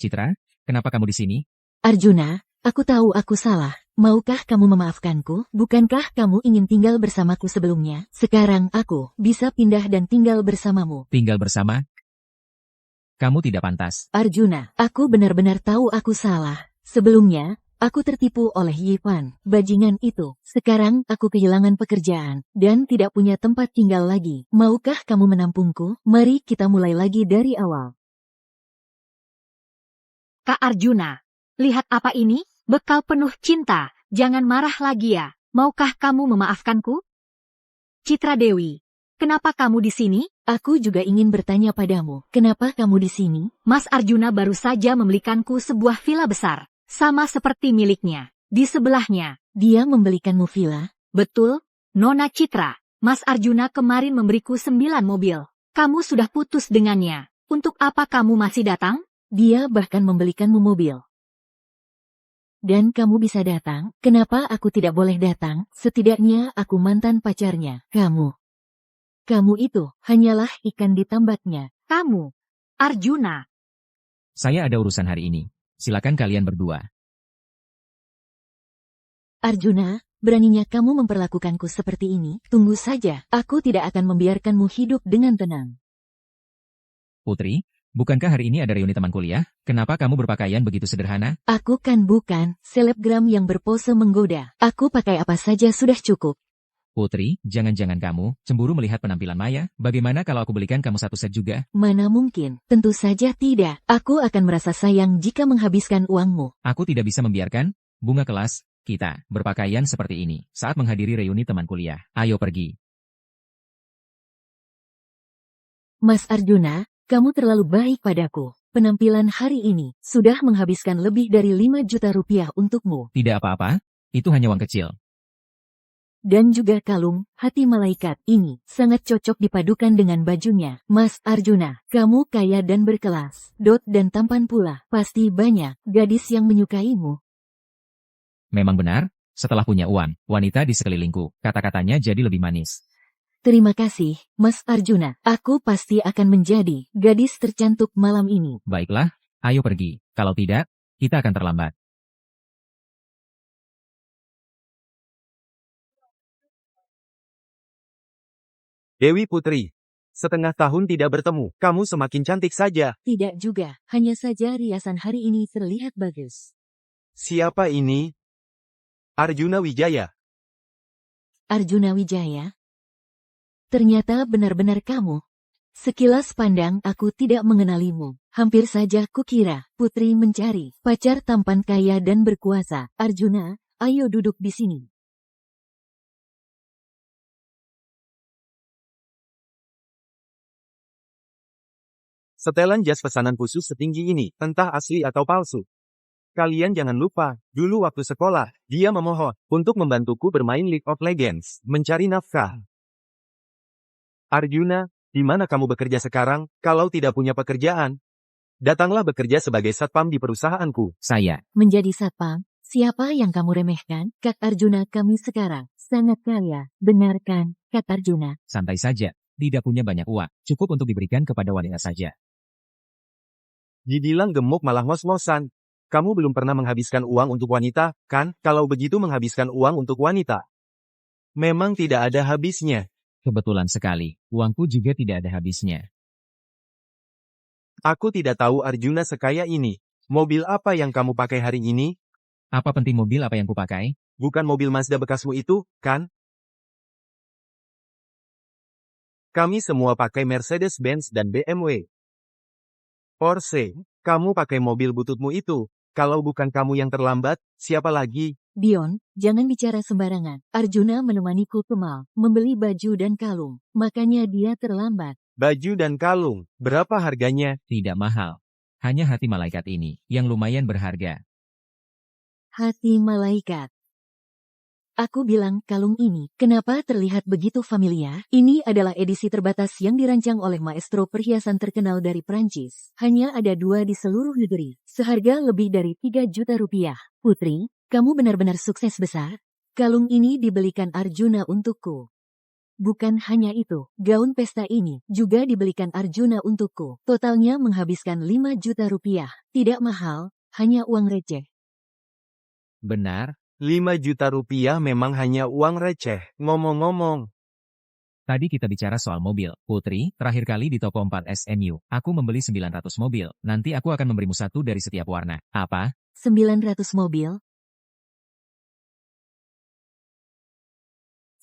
Citra, kenapa kamu di sini? Arjuna, aku tahu aku salah. Maukah kamu memaafkanku? Bukankah kamu ingin tinggal bersamaku sebelumnya? Sekarang aku bisa pindah dan tinggal bersamamu. Tinggal bersama? Kamu tidak pantas. Arjuna, aku benar-benar tahu aku salah. Sebelumnya, aku tertipu oleh Yipan, bajingan itu. Sekarang aku kehilangan pekerjaan, dan tidak punya tempat tinggal lagi. Maukah kamu menampungku? Mari kita mulai lagi dari awal. Kak Arjuna, lihat apa ini? Bekal penuh cinta. Jangan marah lagi ya. Maukah kamu memaafkanku? Citra Dewi, kenapa kamu di sini? Aku juga ingin bertanya padamu, kenapa kamu di sini? Mas Arjuna baru saja membelikanku sebuah villa besar, sama seperti miliknya. Di sebelahnya, Dia membelikanmu villa? betul, Nona Citra. Mas Arjuna kemarin memberiku 9 mobil. Kamu sudah putus dengannya. Untuk apa kamu masih datang? Dia bahkan membelikanmu mobil. Dan kamu bisa datang, kenapa aku tidak boleh datang? Setidaknya aku mantan pacarnya. Kamu itu hanyalah ikan di tambatnya. Kamu, Arjuna. Saya ada urusan hari ini. Silakan kalian berdua. Arjuna, beraninya kamu memperlakukanku seperti ini? Tunggu saja, aku tidak akan membiarkanmu hidup dengan tenang. Putri, bukankah hari ini ada reuni teman kuliah? Kenapa kamu berpakaian begitu sederhana? Aku kan bukan selebgram yang berpose menggoda. Aku pakai apa saja sudah cukup. Putri, jangan-jangan kamu cemburu melihat penampilan Maya? Bagaimana kalau aku belikan kamu satu set juga? Mana mungkin, tentu saja tidak. Aku akan merasa sayang jika menghabiskan uangmu. Aku tidak bisa membiarkan bunga kelas kita berpakaian seperti ini saat menghadiri reuni teman kuliah. Ayo pergi. Mas Arjuna, kamu terlalu baik padaku. Penampilan hari ini sudah menghabiskan lebih dari 5 juta rupiah untukmu. Tidak apa-apa, itu hanya uang kecil. Dan juga kalung hati malaikat ini sangat cocok dipadukan dengan bajunya. Mas Arjuna, kamu kaya dan berkelas. Dan tampan pula. Pasti banyak gadis yang menyukaimu. Memang benar, setelah punya uang, wanita di sekelilingku, kata-katanya jadi lebih manis. Terima kasih, Mas Arjuna. Aku pasti akan menjadi gadis tercantik malam ini. Baiklah, ayo pergi. Kalau tidak, kita akan terlambat. Dewi Putri, setengah tahun tidak bertemu, kamu semakin cantik saja. Tidak juga, hanya saja riasan hari ini terlihat bagus. Siapa ini? Arjuna Wijaya. Arjuna Wijaya? Ternyata benar-benar kamu. Sekilas pandang aku tidak mengenalimu. Hampir saja kukira putri mencari pacar tampan kaya dan berkuasa. Arjuna, ayo duduk di sini. Setelan jas pesanan khusus setinggi ini, entah asli atau palsu. Kalian jangan lupa, dulu waktu sekolah, dia memohon untuk membantuku bermain League of Legends, mencari nafkah. Arjuna, di mana kamu bekerja sekarang? Kalau tidak punya pekerjaan, datanglah bekerja sebagai satpam di perusahaanku. Saya, Menjadi satpam, siapa yang kamu remehkan? Kak Arjuna kami sekarang sangat kaya, benar kan, Kak Arjuna? santai saja. Tidak punya banyak uang, cukup untuk diberikan kepada wanita saja. Dibilang gemuk malah ngos-ngosan. Kamu belum pernah menghabiskan uang untuk wanita, kan? Kalau begitu menghabiskan uang untuk wanita, memang tidak ada habisnya. Kebetulan sekali, uangku juga tidak ada habisnya. Aku tidak tahu Arjuna sekaya ini. Mobil apa yang kamu pakai hari ini? Apa penting mobil apa yang kupakai? Bukan mobil Mazda bekasmu itu, kan? Kami semua pakai Mercedes-Benz dan BMW. Porsche, kamu pakai mobil bututmu itu. Kalau bukan kamu yang terlambat, siapa lagi? Dion, jangan bicara sembarangan. Arjuna menemaniku ke mall, membeli baju dan kalung. Makanya dia terlambat. Baju dan kalung, berapa harganya? Tidak mahal. Hanya hati malaikat ini, yang lumayan berharga. Hati malaikat. Aku bilang kalung ini, kenapa terlihat begitu familiar? Ini adalah edisi terbatas yang dirancang oleh maestro perhiasan terkenal dari Prancis. Hanya ada 2 di seluruh negeri. Seharga lebih dari 3 juta rupiah. Putri, kamu benar-benar sukses besar. Kalung ini dibelikan Arjuna untukku. Bukan hanya itu, gaun pesta ini juga dibelikan Arjuna untukku. Totalnya menghabiskan 5 juta rupiah. Tidak mahal, hanya uang receh. Benar, 5 juta rupiah memang hanya uang receh. Ngomong-ngomong, Tadi kita bicara soal mobil. Putri, terakhir kali di toko 4 SMU, aku membeli 900 mobil. Nanti aku akan memberimu satu dari setiap warna. Apa? 900 mobil?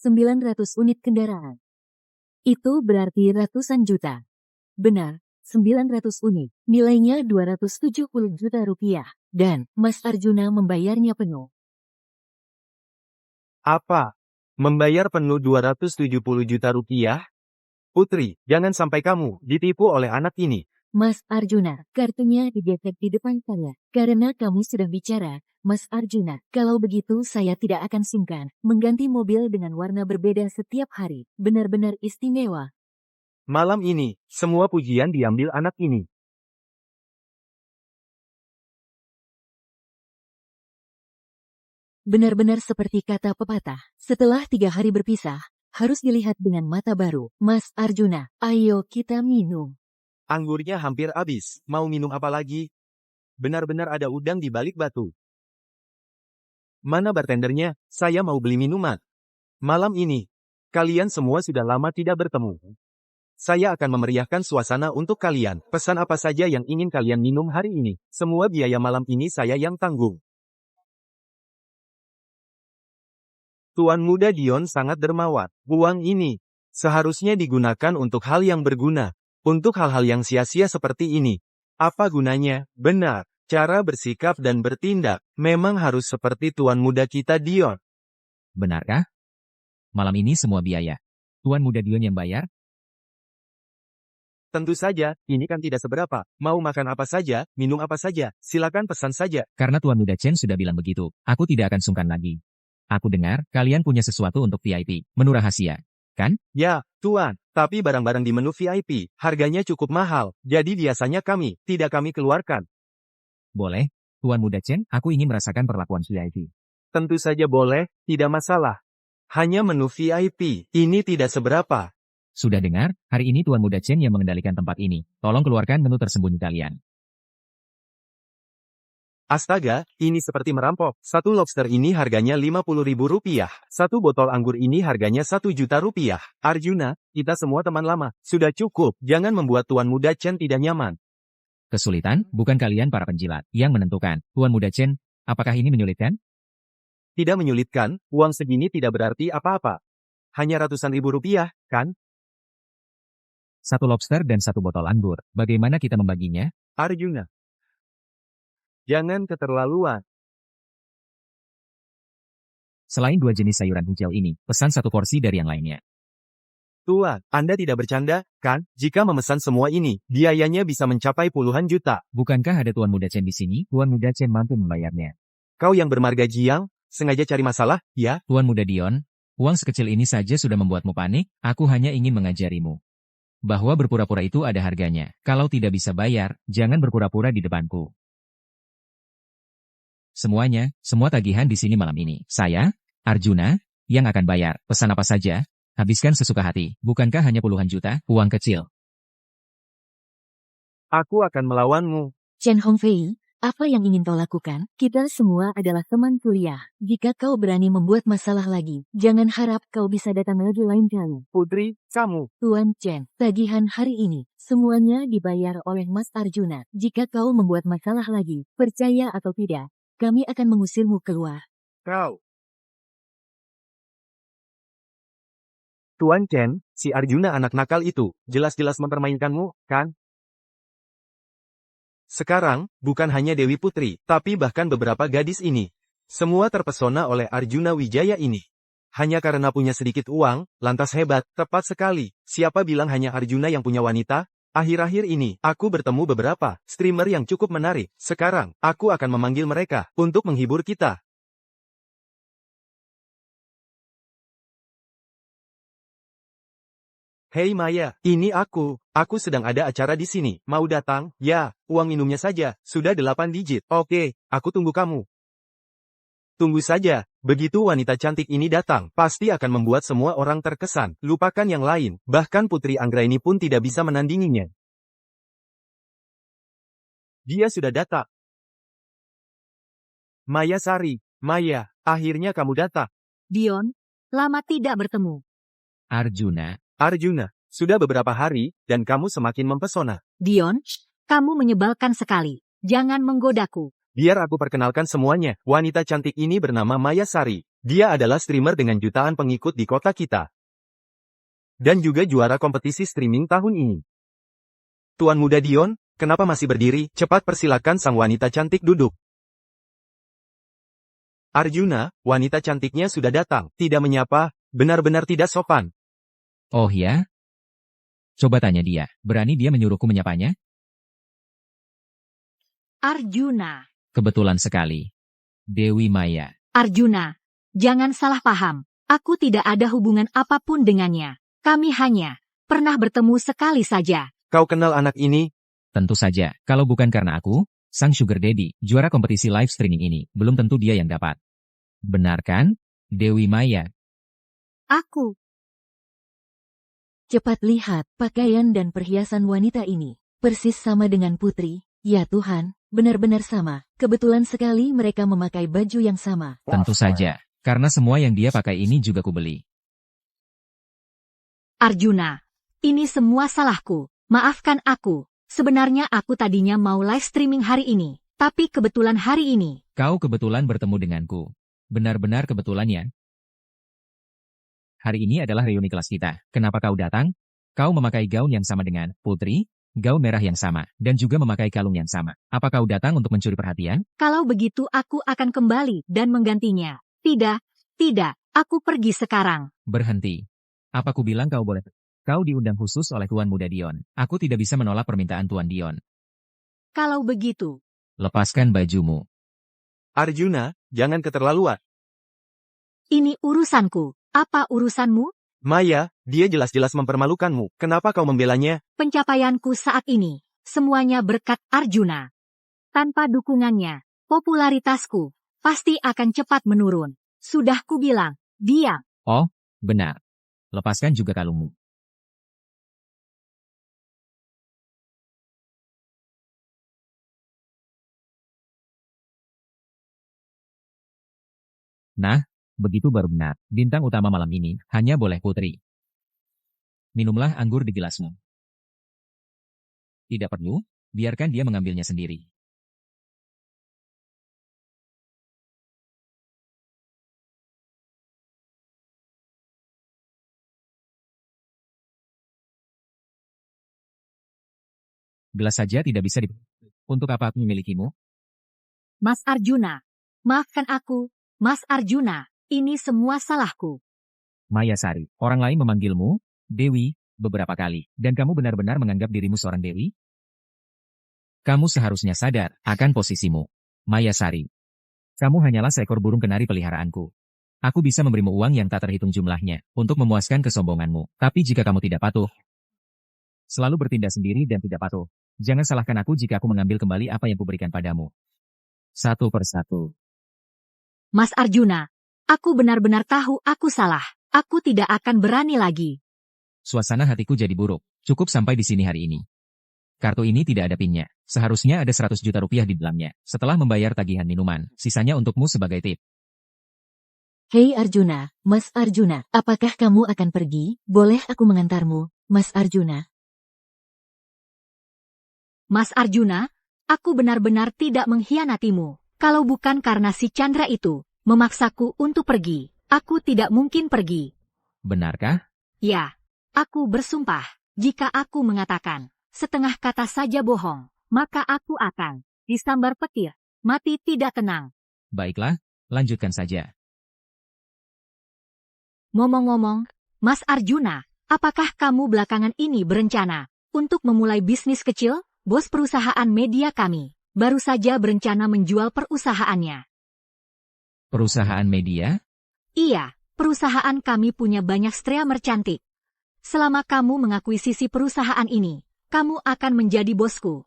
900 unit kendaraan. Itu berarti ratusan juta. Benar, 900 unit. Nilainya 270 juta rupiah. Dan Mas Arjuna membayarnya penuh. Apa? Membayar penuh 270 juta rupiah? Putri, jangan sampai kamu ditipu oleh anak ini. Mas Arjuna, kartunya digesek di depan saya. Karena kamu sudah bicara, Mas Arjuna, kalau begitu saya tidak akan sungkan mengganti mobil dengan warna berbeda setiap hari. Benar-benar istimewa. Malam ini, semua pujian diambil anak ini. Benar-benar seperti kata pepatah. Setelah 3 hari berpisah, harus dilihat dengan mata baru. Mas Arjuna, ayo kita minum. Anggurnya hampir habis. Mau minum apa lagi? Benar-benar ada udang di balik batu. Mana bartendernya? Saya mau beli minuman. Malam ini, kalian semua sudah lama tidak bertemu. Saya akan memeriahkan suasana untuk kalian. Pesan apa saja yang ingin kalian minum hari ini. Semua biaya malam ini saya yang tanggung. Tuan Muda Dion sangat dermawan. Uang ini seharusnya digunakan untuk hal yang berguna. Untuk hal-hal yang sia-sia seperti ini. Apa gunanya? Benar. Cara bersikap dan bertindak memang harus seperti Tuan Muda kita Dion. Benarkah? Malam ini semua biaya. Tuan Muda Dion yang bayar? Tentu saja, ini kan tidak seberapa. Mau makan apa saja, minum apa saja, silakan pesan saja. Karena Tuan Muda Chen sudah bilang begitu, aku tidak akan sungkan lagi. Aku dengar, kalian punya sesuatu untuk VIP, menu rahasia, kan? Ya, Tuan, tapi barang-barang di menu VIP, harganya cukup mahal, jadi biasanya tidak kami keluarkan. Boleh, Tuan Muda Chen, aku ingin merasakan perlakuan VIP. Tentu saja boleh, tidak masalah. Hanya menu VIP, ini tidak seberapa. Sudah dengar, hari ini Tuan Muda Chen yang mengendalikan tempat ini. Tolong keluarkan menu tersembunyi kalian. Astaga, ini seperti merampok. Satu lobster ini harganya Rp50.000. Satu botol anggur ini harganya Rp1.000.000. Arjuna, kita semua teman lama. Sudah cukup, jangan membuat Tuan Muda Chen tidak nyaman. Kesulitan, bukan kalian para penjilat, yang menentukan. Tuan Muda Chen, apakah ini menyulitkan? Tidak menyulitkan, uang segini tidak berarti apa-apa. Hanya ratusan ribu rupiah, kan? Satu lobster dan satu botol anggur. Bagaimana kita membaginya? Arjuna. Jangan keterlaluan. Selain 2 jenis sayuran hijau ini, pesan 1 porsi dari yang lainnya. Tuan, Anda tidak bercanda, kan? Jika memesan semua ini, biayanya bisa mencapai puluhan juta. Bukankah ada Tuan Muda Chen di sini? Tuan Muda Chen mampu membayarnya. Kau yang bermarga jiang, sengaja cari masalah, ya? Tuan Muda Dion, uang sekecil ini saja sudah membuatmu panik, aku hanya ingin mengajarimu. Bahwa berpura-pura itu ada harganya. Kalau tidak bisa bayar, jangan berpura-pura di depanku. Semuanya, semua tagihan di sini malam ini. Saya, Arjuna, yang akan bayar. Pesan apa saja, habiskan sesuka hati. Bukankah hanya puluhan juta, uang kecil? Aku akan melawanmu. Chen Hongfei, apa yang ingin kau lakukan? Kita semua adalah teman kuliah. Jika kau berani membuat masalah lagi, jangan harap kau bisa datang lagi lain kali. Putri, kamu. Tuan Chen, tagihan hari ini, semuanya dibayar oleh Mas Arjuna. Jika kau membuat masalah lagi, percaya atau tidak, kami akan mengusirmu keluar. Kau. Tuan Chen, si Arjuna anak nakal itu, jelas-jelas mempermainkanmu, kan? Sekarang, bukan hanya Dewi Putri, tapi bahkan beberapa gadis ini. Semua terpesona oleh Arjuna Wijaya ini. Hanya karena punya sedikit uang, lantas hebat, tepat sekali. Siapa bilang hanya Arjuna yang punya wanita? Akhir-akhir ini, aku bertemu beberapa streamer yang cukup menarik. Sekarang, aku akan memanggil mereka untuk menghibur kita. Hei Maya, ini aku. Aku sedang ada acara di sini. Mau datang? Ya, uang minumnya saja. Sudah 8 digit. Oke, aku tunggu kamu. Tunggu saja. Begitu wanita cantik ini datang, pasti akan membuat semua orang terkesan. Lupakan yang lain. Bahkan Putri Anggraini pun tidak bisa menandinginya. Dia sudah datang. Maya Sari, Maya, akhirnya kamu datang. Dion, lama tidak bertemu. Arjuna, Arjuna, sudah beberapa hari, dan kamu semakin mempesona. Dion, kamu menyebalkan sekali. Jangan menggodaku. Biar aku perkenalkan semuanya, wanita cantik ini bernama Maya Sari. Dia adalah streamer dengan jutaan pengikut di kota kita. Dan juga juara kompetisi streaming tahun ini. Tuan muda Dion, kenapa masih berdiri? Cepat persilakan sang wanita cantik duduk. Arjuna, wanita cantiknya sudah datang. Tidak menyapa, benar-benar tidak sopan. Oh ya? Coba tanya dia, berani dia menyuruhku menyapanya? Arjuna. Kebetulan sekali. Dewi Maya. Arjuna, jangan salah paham. Aku tidak ada hubungan apapun dengannya. Kami hanya pernah bertemu sekali saja. Kau kenal anak ini? Tentu saja, kalau bukan karena aku, sang sugar daddy, juara kompetisi live streaming ini, belum tentu dia yang dapat. Benar kan, Dewi Maya? Aku. Cepat lihat, pakaian dan perhiasan wanita ini. Persis sama dengan putri. Ya Tuhan, benar-benar sama. Kebetulan sekali mereka memakai baju yang sama. Tentu saja, karena semua yang dia pakai ini juga kubeli. Arjuna, ini semua salahku. Maafkan aku. Sebenarnya aku tadinya mau live streaming hari ini, tapi kebetulan hari ini. Kau kebetulan bertemu denganku. Benar-benar kebetulan ya. Hari ini adalah reuni kelas kita. Kenapa kau datang? Kau memakai gaun yang sama dengan Putri, gaun merah yang sama, dan juga memakai kalung yang sama. Apa kau datang untuk mencuri perhatian? Kalau begitu aku akan kembali dan menggantinya. Tidak, aku pergi sekarang. Berhenti. Apa ku bilang kau boleh? Kau diundang khusus oleh Tuan Muda Dion. Aku tidak bisa menolak permintaan Tuan Dion. Kalau begitu. Lepaskan bajumu. Arjuna, jangan keterlaluan. Ini urusanku. Apa urusanmu? Maya, dia jelas-jelas mempermalukanmu. Kenapa kau membelanya? Pencapaianku saat ini, semuanya berkat Arjuna. Tanpa dukungannya, popularitasku pasti akan cepat menurun. Sudah kubilang, diam. Oh, benar. Lepaskan juga kalungmu. Nah, begitu baru benar. Bintang utama malam ini hanya boleh Putri. Minumlah anggur di gelasmu. Tidak perlu, biarkan dia mengambilnya sendiri. Gelas saja tidak bisa Untuk apa aku memilikimu? Mas Arjuna, maafkan aku. Mas Arjuna, ini semua salahku. Maya Sari, orang lain memanggilmu, Dewi, beberapa kali, dan kamu benar-benar menganggap dirimu seorang Dewi? Kamu seharusnya sadar akan posisimu. Maya Sari, kamu hanyalah seekor burung kenari peliharaanku. Aku bisa memberimu uang yang tak terhitung jumlahnya, untuk memuaskan kesombonganmu. Tapi jika kamu tidak patuh, selalu bertindak sendiri dan tidak patuh, jangan salahkan aku jika aku mengambil kembali apa yang kuberikan padamu. Satu persatu. Mas Arjuna, aku benar-benar tahu aku salah. Aku tidak akan berani lagi. Suasana hatiku jadi buruk. Cukup sampai di sini hari ini. Kartu ini tidak ada pinnya. Seharusnya ada 100 juta rupiah di dalamnya. Setelah membayar tagihan minuman, sisanya untukmu sebagai tip. Hei Arjuna, Mas Arjuna, apakah kamu akan pergi? Boleh aku mengantarmu, Mas Arjuna? Mas Arjuna, aku benar-benar tidak mengkhianatimu. Kalau bukan karena si Chandra itu memaksaku untuk pergi, aku tidak mungkin pergi. Benarkah? Ya, aku bersumpah, jika aku mengatakan setengah kata saja bohong, maka aku akan disambar petir, mati tidak tenang. Baiklah, lanjutkan saja. Ngomong-ngomong, Mas Arjuna, apakah kamu belakangan ini berencana untuk memulai bisnis kecil? Bos perusahaan media kami baru saja berencana menjual perusahaannya. Perusahaan media? Iya, perusahaan kami punya banyak streamer cantik. Selama kamu mengakuisisi perusahaan ini, kamu akan menjadi bosku.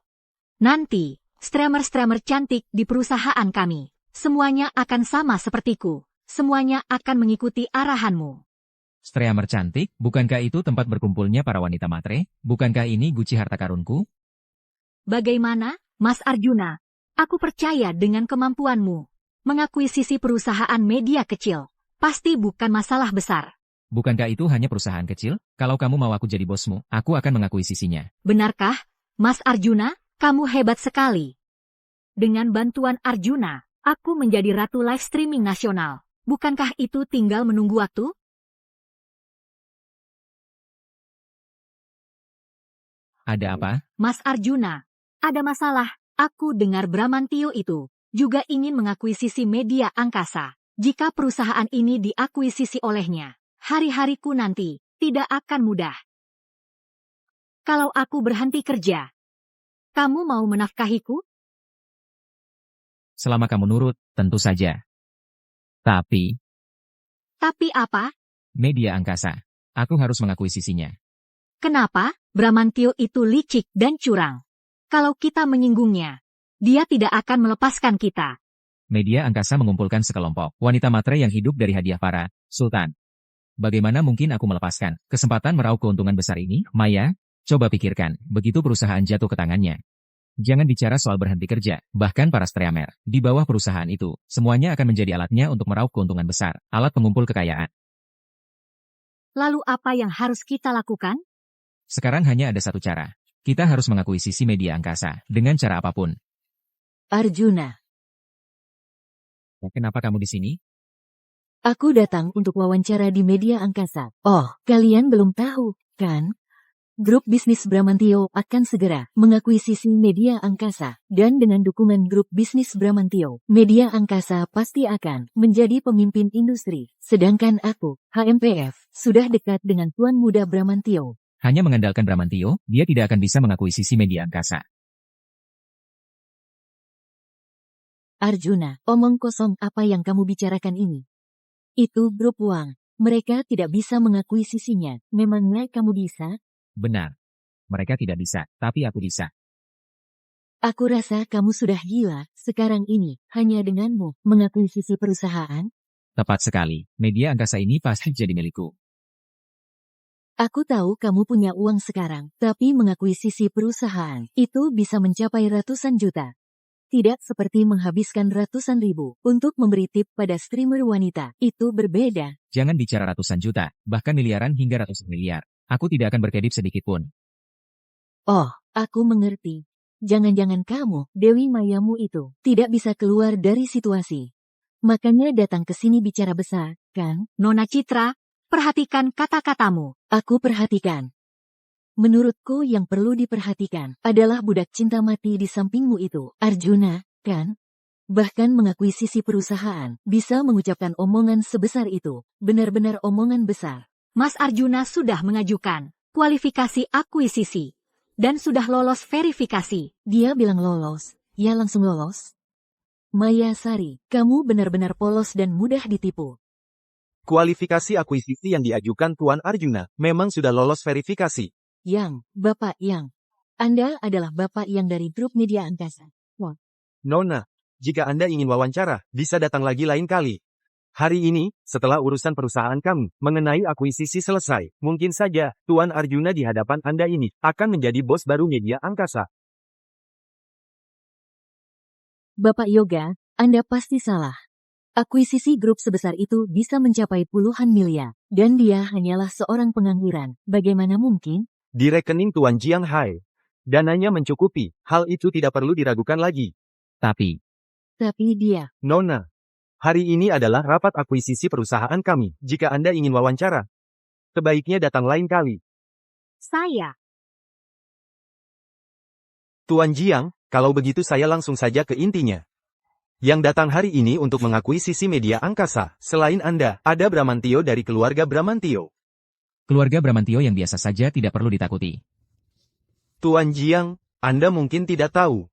Nanti, streamer-streamer cantik di perusahaan kami, semuanya akan sama sepertiku. Semuanya akan mengikuti arahanmu. Streamer cantik, bukankah itu tempat berkumpulnya para wanita matre? Bukankah ini Guci harta karunku? Bagaimana, Mas Arjuna? Aku percaya dengan kemampuanmu. Mengakuisisi perusahaan media kecil, pasti bukan masalah besar. Bukankah itu hanya perusahaan kecil? Kalau kamu mau aku jadi bosmu, aku akan mengakuisisinya. Benarkah, Mas Arjuna? Kamu hebat sekali. Dengan bantuan Arjuna, aku menjadi ratu live streaming nasional. Bukankah itu tinggal menunggu waktu? Ada apa? Mas Arjuna, ada masalah. Aku dengar Bramantio itu juga ingin mengakuisisi media angkasa. Jika perusahaan ini diakuisisi olehnya, hari-hariku nanti tidak akan mudah. Kalau aku berhenti kerja, kamu mau menafkahiku? Selama kamu nurut, tentu saja. Tapi, Tapi apa? media angkasa. Aku harus mengakuisisinya. Kenapa? Bramantio itu licik dan curang. Kalau kita menyinggungnya, dia tidak akan melepaskan kita. Media angkasa mengumpulkan sekelompok wanita matre yang hidup dari hadiah para sultan. Bagaimana mungkin aku melepaskan kesempatan meraup keuntungan besar ini? Maya, coba pikirkan, begitu perusahaan jatuh ke tangannya. Jangan bicara soal berhenti kerja, bahkan para streamer di bawah perusahaan itu, semuanya akan menjadi alatnya untuk meraup keuntungan besar, alat pengumpul kekayaan. Lalu apa yang harus kita lakukan? Sekarang hanya ada satu cara. Kita harus mengakuisisi media angkasa, dengan cara apapun. Arjuna, Kenapa kamu di sini? aku datang untuk wawancara di media angkasa. Oh, kalian belum tahu, kan? Grup bisnis Bramantio akan segera mengakuisisi media angkasa. Dan dengan dukungan grup bisnis Bramantio, media angkasa pasti akan menjadi pemimpin industri. Sedangkan aku, HMPF, sudah dekat dengan Tuan Muda Bramantio. Hanya mengandalkan Bramantio, dia tidak akan bisa mengakuisisi media angkasa. Arjuna, omong kosong apa yang kamu bicarakan ini? Itu grup uang. Mereka tidak bisa mengakuisisinya. Memangnya kamu bisa? Benar. Mereka tidak bisa, tapi aku bisa. Aku rasa kamu sudah gila. Sekarang ini, hanya denganmu mengakuisisi perusahaan. Tepat sekali, media angkasa ini pasti jadi milikku. Aku tahu kamu punya uang sekarang, tapi mengakuisisi perusahaan itu bisa mencapai ratusan juta. Tidak seperti menghabiskan ratusan ribu untuk memberi tip pada streamer wanita. Itu berbeda. Jangan bicara ratusan juta, bahkan miliaran hingga ratusan miliar. Aku tidak akan berkedip sedikit pun. Oh, aku mengerti. Jangan-jangan kamu, Dewi Mayamu itu, tidak bisa keluar dari situasi. Makanya datang ke sini bicara besar, kan? Nona Citra, perhatikan kata-katamu. Aku perhatikan. Menurutku yang perlu diperhatikan adalah budak cinta mati di sampingmu itu, Arjuna, kan? Bahkan mengakuisisi perusahaan, bisa mengucapkan omongan sebesar itu, benar-benar omongan besar. Mas Arjuna sudah mengajukan kualifikasi akuisisi dan sudah lolos verifikasi. Dia bilang lolos, ya langsung lolos. Maya Sari, kamu benar-benar polos dan mudah ditipu. Kualifikasi akuisisi yang diajukan Tuan Arjuna memang sudah lolos verifikasi. Bapak Yang. Anda adalah Bapak Yang dari grup media angkasa. Nona, jika Anda ingin wawancara, bisa datang lagi lain kali. Hari ini, setelah urusan perusahaan kami mengenai akuisisi selesai, mungkin saja Tuan Arjuna di hadapan Anda ini akan menjadi bos baru media angkasa. Bapak Yoga, Anda pasti salah. Akuisisi grup sebesar itu bisa mencapai puluhan miliar, dan dia hanyalah seorang pengangguran. Bagaimana mungkin? Di rekening Tuan Jiang Hai, dananya mencukupi, hal itu tidak perlu diragukan lagi. Tapi dia, Nona, hari ini adalah rapat akuisisi perusahaan kami. Jika Anda ingin wawancara, sebaiknya datang lain kali. Saya. Tuan Jiang, kalau begitu saya langsung saja ke intinya. Yang datang hari ini untuk mengakuisisi media angkasa, selain Anda, ada Bramantio dari keluarga Bramantio. keluarga Bramantio yang biasa saja tidak perlu ditakuti. Tuan Jiang, Anda mungkin tidak tahu.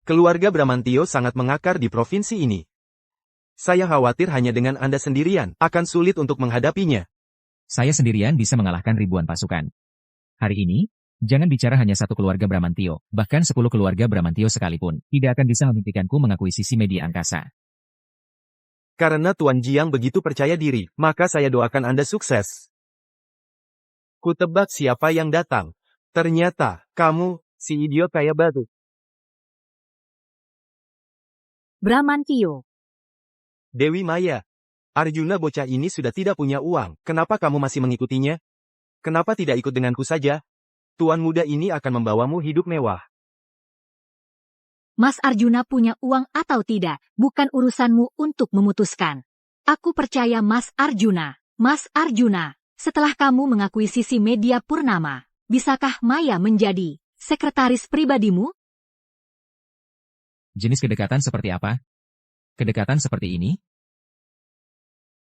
Keluarga Bramantio sangat mengakar di provinsi ini. Saya khawatir hanya dengan Anda sendirian, akan sulit untuk menghadapinya. Saya sendirian bisa mengalahkan ribuan pasukan. Hari ini, jangan bicara hanya satu keluarga Bramantio, bahkan 10 keluarga Bramantio sekalipun, tidak akan bisa menghentikanku mengakuisisi media angkasa. Karena Tuan Jiang begitu percaya diri, maka saya doakan Anda sukses. Kutebak siapa yang datang. Ternyata, kamu, si idiot kaya batu. Bramantio. Dewi Maya. Arjuna bocah ini sudah tidak punya uang, kenapa kamu masih mengikutinya? Kenapa tidak ikut denganku saja? Tuan muda ini akan membawamu hidup mewah. Mas Arjuna punya uang atau tidak, bukan urusanmu untuk memutuskan. Aku percaya Mas Arjuna. Mas Arjuna, setelah kamu mengakuisisi Media Purnama, bisakah Maya menjadi sekretaris pribadimu? Jenis kedekatan seperti apa? Kedekatan seperti ini?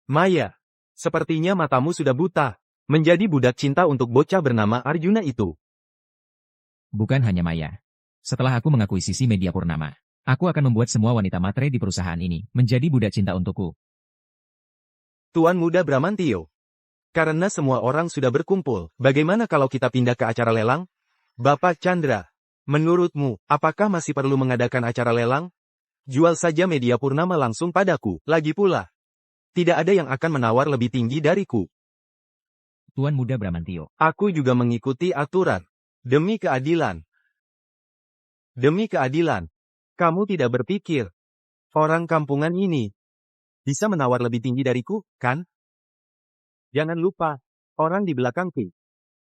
Maya, sepertinya matamu sudah buta. Menjadi budak cinta untuk bocah bernama Arjuna itu. Bukan hanya Maya. Setelah aku mengakuisisi Media Purnama, aku akan membuat semua wanita matre di perusahaan ini menjadi budak cinta untukku. Tuan muda Bramantio. Karena semua orang sudah berkumpul, bagaimana kalau kita pindah ke acara lelang? Bapak Chandra, menurutmu, apakah masih perlu mengadakan acara lelang? Jual saja Media Purnama langsung padaku. Lagi pula, tidak ada yang akan menawar lebih tinggi dariku. Tuan muda Bramantio. Aku juga mengikuti aturan. Demi keadilan. Demi keadilan. Kamu tidak berpikir, orang kampungan ini bisa menawar lebih tinggi dariku, kan? Jangan lupa, orang di belakangku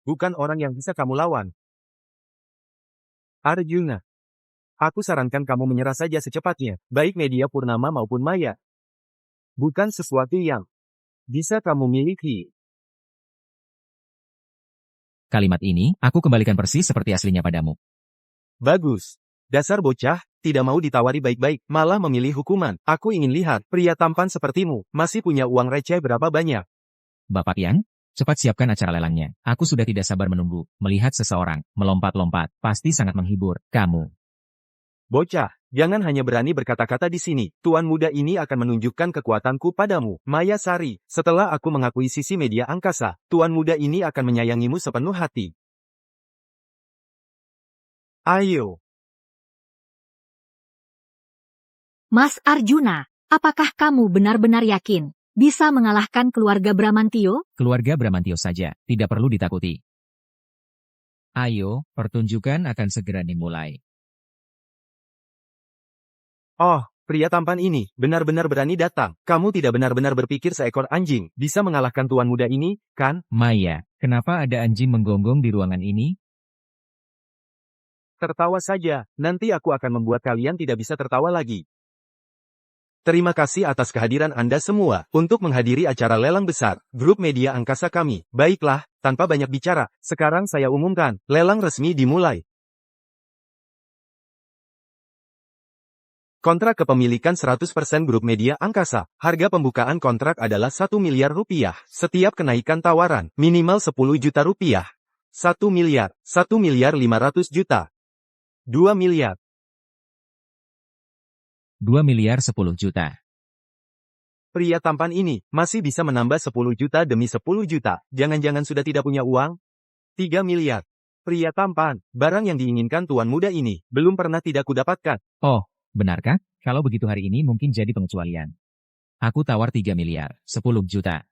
bukan orang yang bisa kamu lawan. Arjuna, aku sarankan kamu menyerah saja secepatnya, baik Media Purnama maupun Maya. Bukan sesuatu yang bisa kamu miliki. Kalimat ini, aku kembalikan persis seperti aslinya padamu. Bagus. Dasar bocah, tidak mau ditawari baik-baik, malah memilih hukuman. Aku ingin lihat, pria tampan sepertimu, masih punya uang receh berapa banyak. Bapak Yan, cepat siapkan acara lelangnya. Aku sudah tidak sabar menunggu. Melihat seseorang melompat-lompat, pasti sangat menghibur. Kamu. Bocah, jangan hanya berani berkata-kata di sini. Tuan muda ini akan menunjukkan kekuatanku padamu. Maya Sari, setelah aku mengakuisisi Media Angkasa, Tuan muda ini akan menyayangimu sepenuh hati. Ayo. Mas Arjuna, apakah kamu benar-benar yakin bisa mengalahkan keluarga Bramantio? Keluarga Bramantio saja, tidak perlu ditakuti. Ayo, pertunjukan akan segera dimulai. Oh, pria tampan ini, benar-benar berani datang. Kamu tidak benar-benar berpikir seekor anjing bisa mengalahkan tuan muda ini, kan? Maya, kenapa ada anjing menggonggong di ruangan ini? Tertawa saja, nanti aku akan membuat kalian tidak bisa tertawa lagi. Terima kasih atas kehadiran Anda semua untuk menghadiri acara lelang besar grup media angkasa kami. Baiklah, tanpa banyak bicara, sekarang saya umumkan, lelang resmi dimulai. Kontrak kepemilikan 100% grup media angkasa. Harga pembukaan kontrak adalah 1 miliar rupiah. Setiap kenaikan tawaran, minimal 10 juta rupiah. 1 miliar, 1 miliar 500 juta. 2 miliar. 2 miliar 10 juta. Pria tampan ini, masih bisa menambah 10 juta demi 10 juta. Jangan-jangan sudah tidak punya uang? 3 miliar. Pria tampan, barang yang diinginkan tuan muda ini, belum pernah tidak kudapatkan. Oh, benarkah? Kalau begitu hari ini mungkin jadi pengecualian. Aku tawar 3 miliar, 10 juta.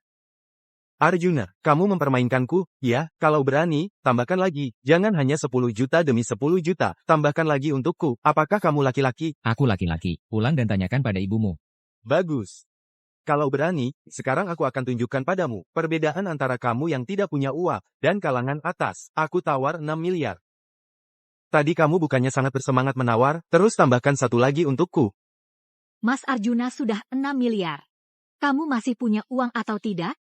Arjuna, kamu mempermainkanku, ya, kalau berani, tambahkan lagi. Jangan hanya 10 juta demi 10 juta, tambahkan lagi untukku. Apakah kamu laki-laki? Aku laki-laki. Ulang dan tanyakan pada ibumu. Bagus. Kalau berani, sekarang aku akan tunjukkan padamu, perbedaan antara kamu yang tidak punya uang, dan kalangan atas. Aku tawar 6 miliar. Tadi kamu bukannya sangat bersemangat menawar, terus tambahkan satu lagi untukku. Mas Arjuna sudah 6 miliar. Kamu masih punya uang atau tidak?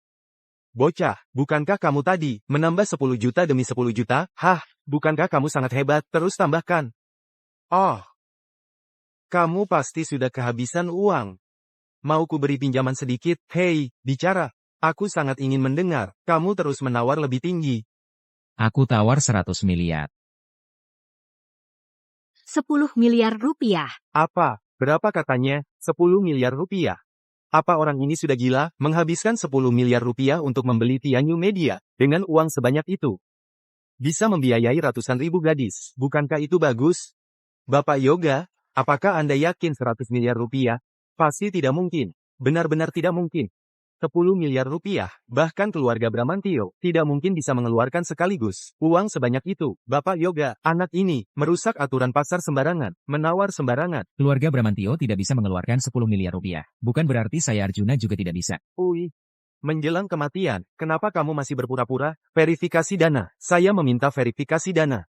Bocah, bukankah kamu tadi menambah 10 juta demi 10 juta? Hah, bukankah kamu sangat hebat? Terus tambahkan. Oh, kamu pasti sudah kehabisan uang. Mau ku beri pinjaman sedikit? Hei, bicara. Aku sangat ingin mendengar. Kamu terus menawar lebih tinggi. Aku tawar 100 miliar. 10 miliar rupiah. Apa? Berapa katanya? 10 miliar rupiah. Apa orang ini sudah gila, menghabiskan 10 miliar rupiah untuk membeli Tianyu Media, dengan uang sebanyak itu? Bisa membiayai ratusan ribu gadis, bukankah itu bagus? Bapak Yoga, apakah Anda yakin 100 miliar rupiah? Pasti tidak mungkin. Benar-benar tidak mungkin. 10 miliar rupiah, bahkan keluarga Bramantio, tidak mungkin bisa mengeluarkan sekaligus. Uang sebanyak itu, Bapak Yoga, anak ini, merusak aturan pasar sembarangan, menawar sembarangan. Keluarga Bramantio tidak bisa mengeluarkan 10 miliar rupiah. Bukan berarti saya Arjuna juga tidak bisa. Ui, menjelang kematian, kenapa kamu masih berpura-pura? Verifikasi dana, saya meminta verifikasi dana.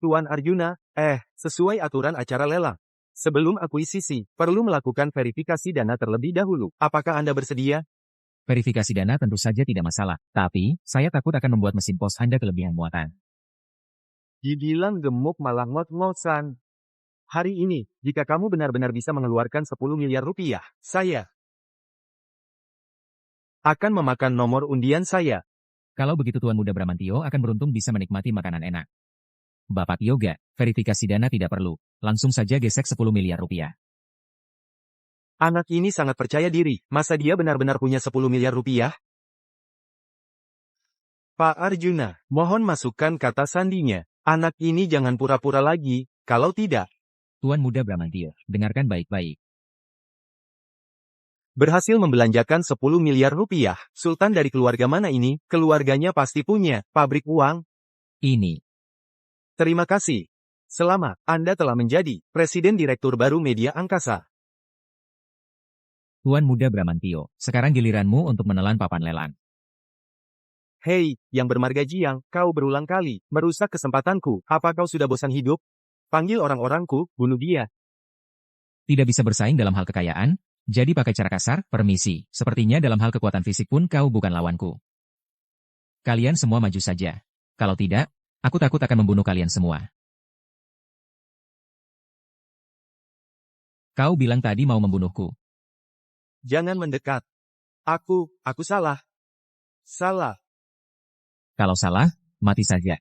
Tuan Arjuna, sesuai aturan acara lelang. Sebelum akuisisi, perlu melakukan verifikasi dana terlebih dahulu. Apakah Anda bersedia? Verifikasi dana tentu saja tidak masalah. Tapi, saya takut akan membuat mesin pos Anda kelebihan muatan. Dibilang gemuk malah ngos-ngosan. Hari ini, jika kamu benar-benar bisa mengeluarkan 10 miliar rupiah, saya akan memakan nomor undian saya. Kalau begitu Tuan Muda Bramantio akan beruntung bisa menikmati makanan enak. Bapak Yoga, verifikasi dana tidak perlu. Langsung saja gesek 10 miliar rupiah. Anak ini sangat percaya diri. Masa dia benar-benar punya 10 miliar rupiah? Pak Arjuna, mohon masukkan kata sandinya. Anak ini jangan pura-pura lagi, kalau tidak. Tuan Muda Bramantio, dengarkan baik-baik. Berhasil membelanjakan 10 miliar rupiah. Sultan dari keluarga mana ini? Keluarganya pasti punya pabrik uang. Ini. Terima kasih. Selamat, Anda telah menjadi Presiden Direktur baru Media Angkasa. Tuan Muda Bramantio, sekarang giliranmu untuk menelan papan lelang. Hei, yang bermarga Jiang, kau berulang kali merusak kesempatanku. Apa kau sudah bosan hidup? Panggil orang-orangku, bunuh dia. Tidak bisa bersaing dalam hal kekayaan, jadi pakai cara kasar, permisi. Sepertinya dalam hal kekuatan fisik pun kau bukan lawanku. Kalian semua maju saja. Kalau tidak, aku takut akan membunuh kalian semua. Kau bilang tadi mau membunuhku. Jangan mendekat. Aku salah. Salah. Kalau salah, mati saja.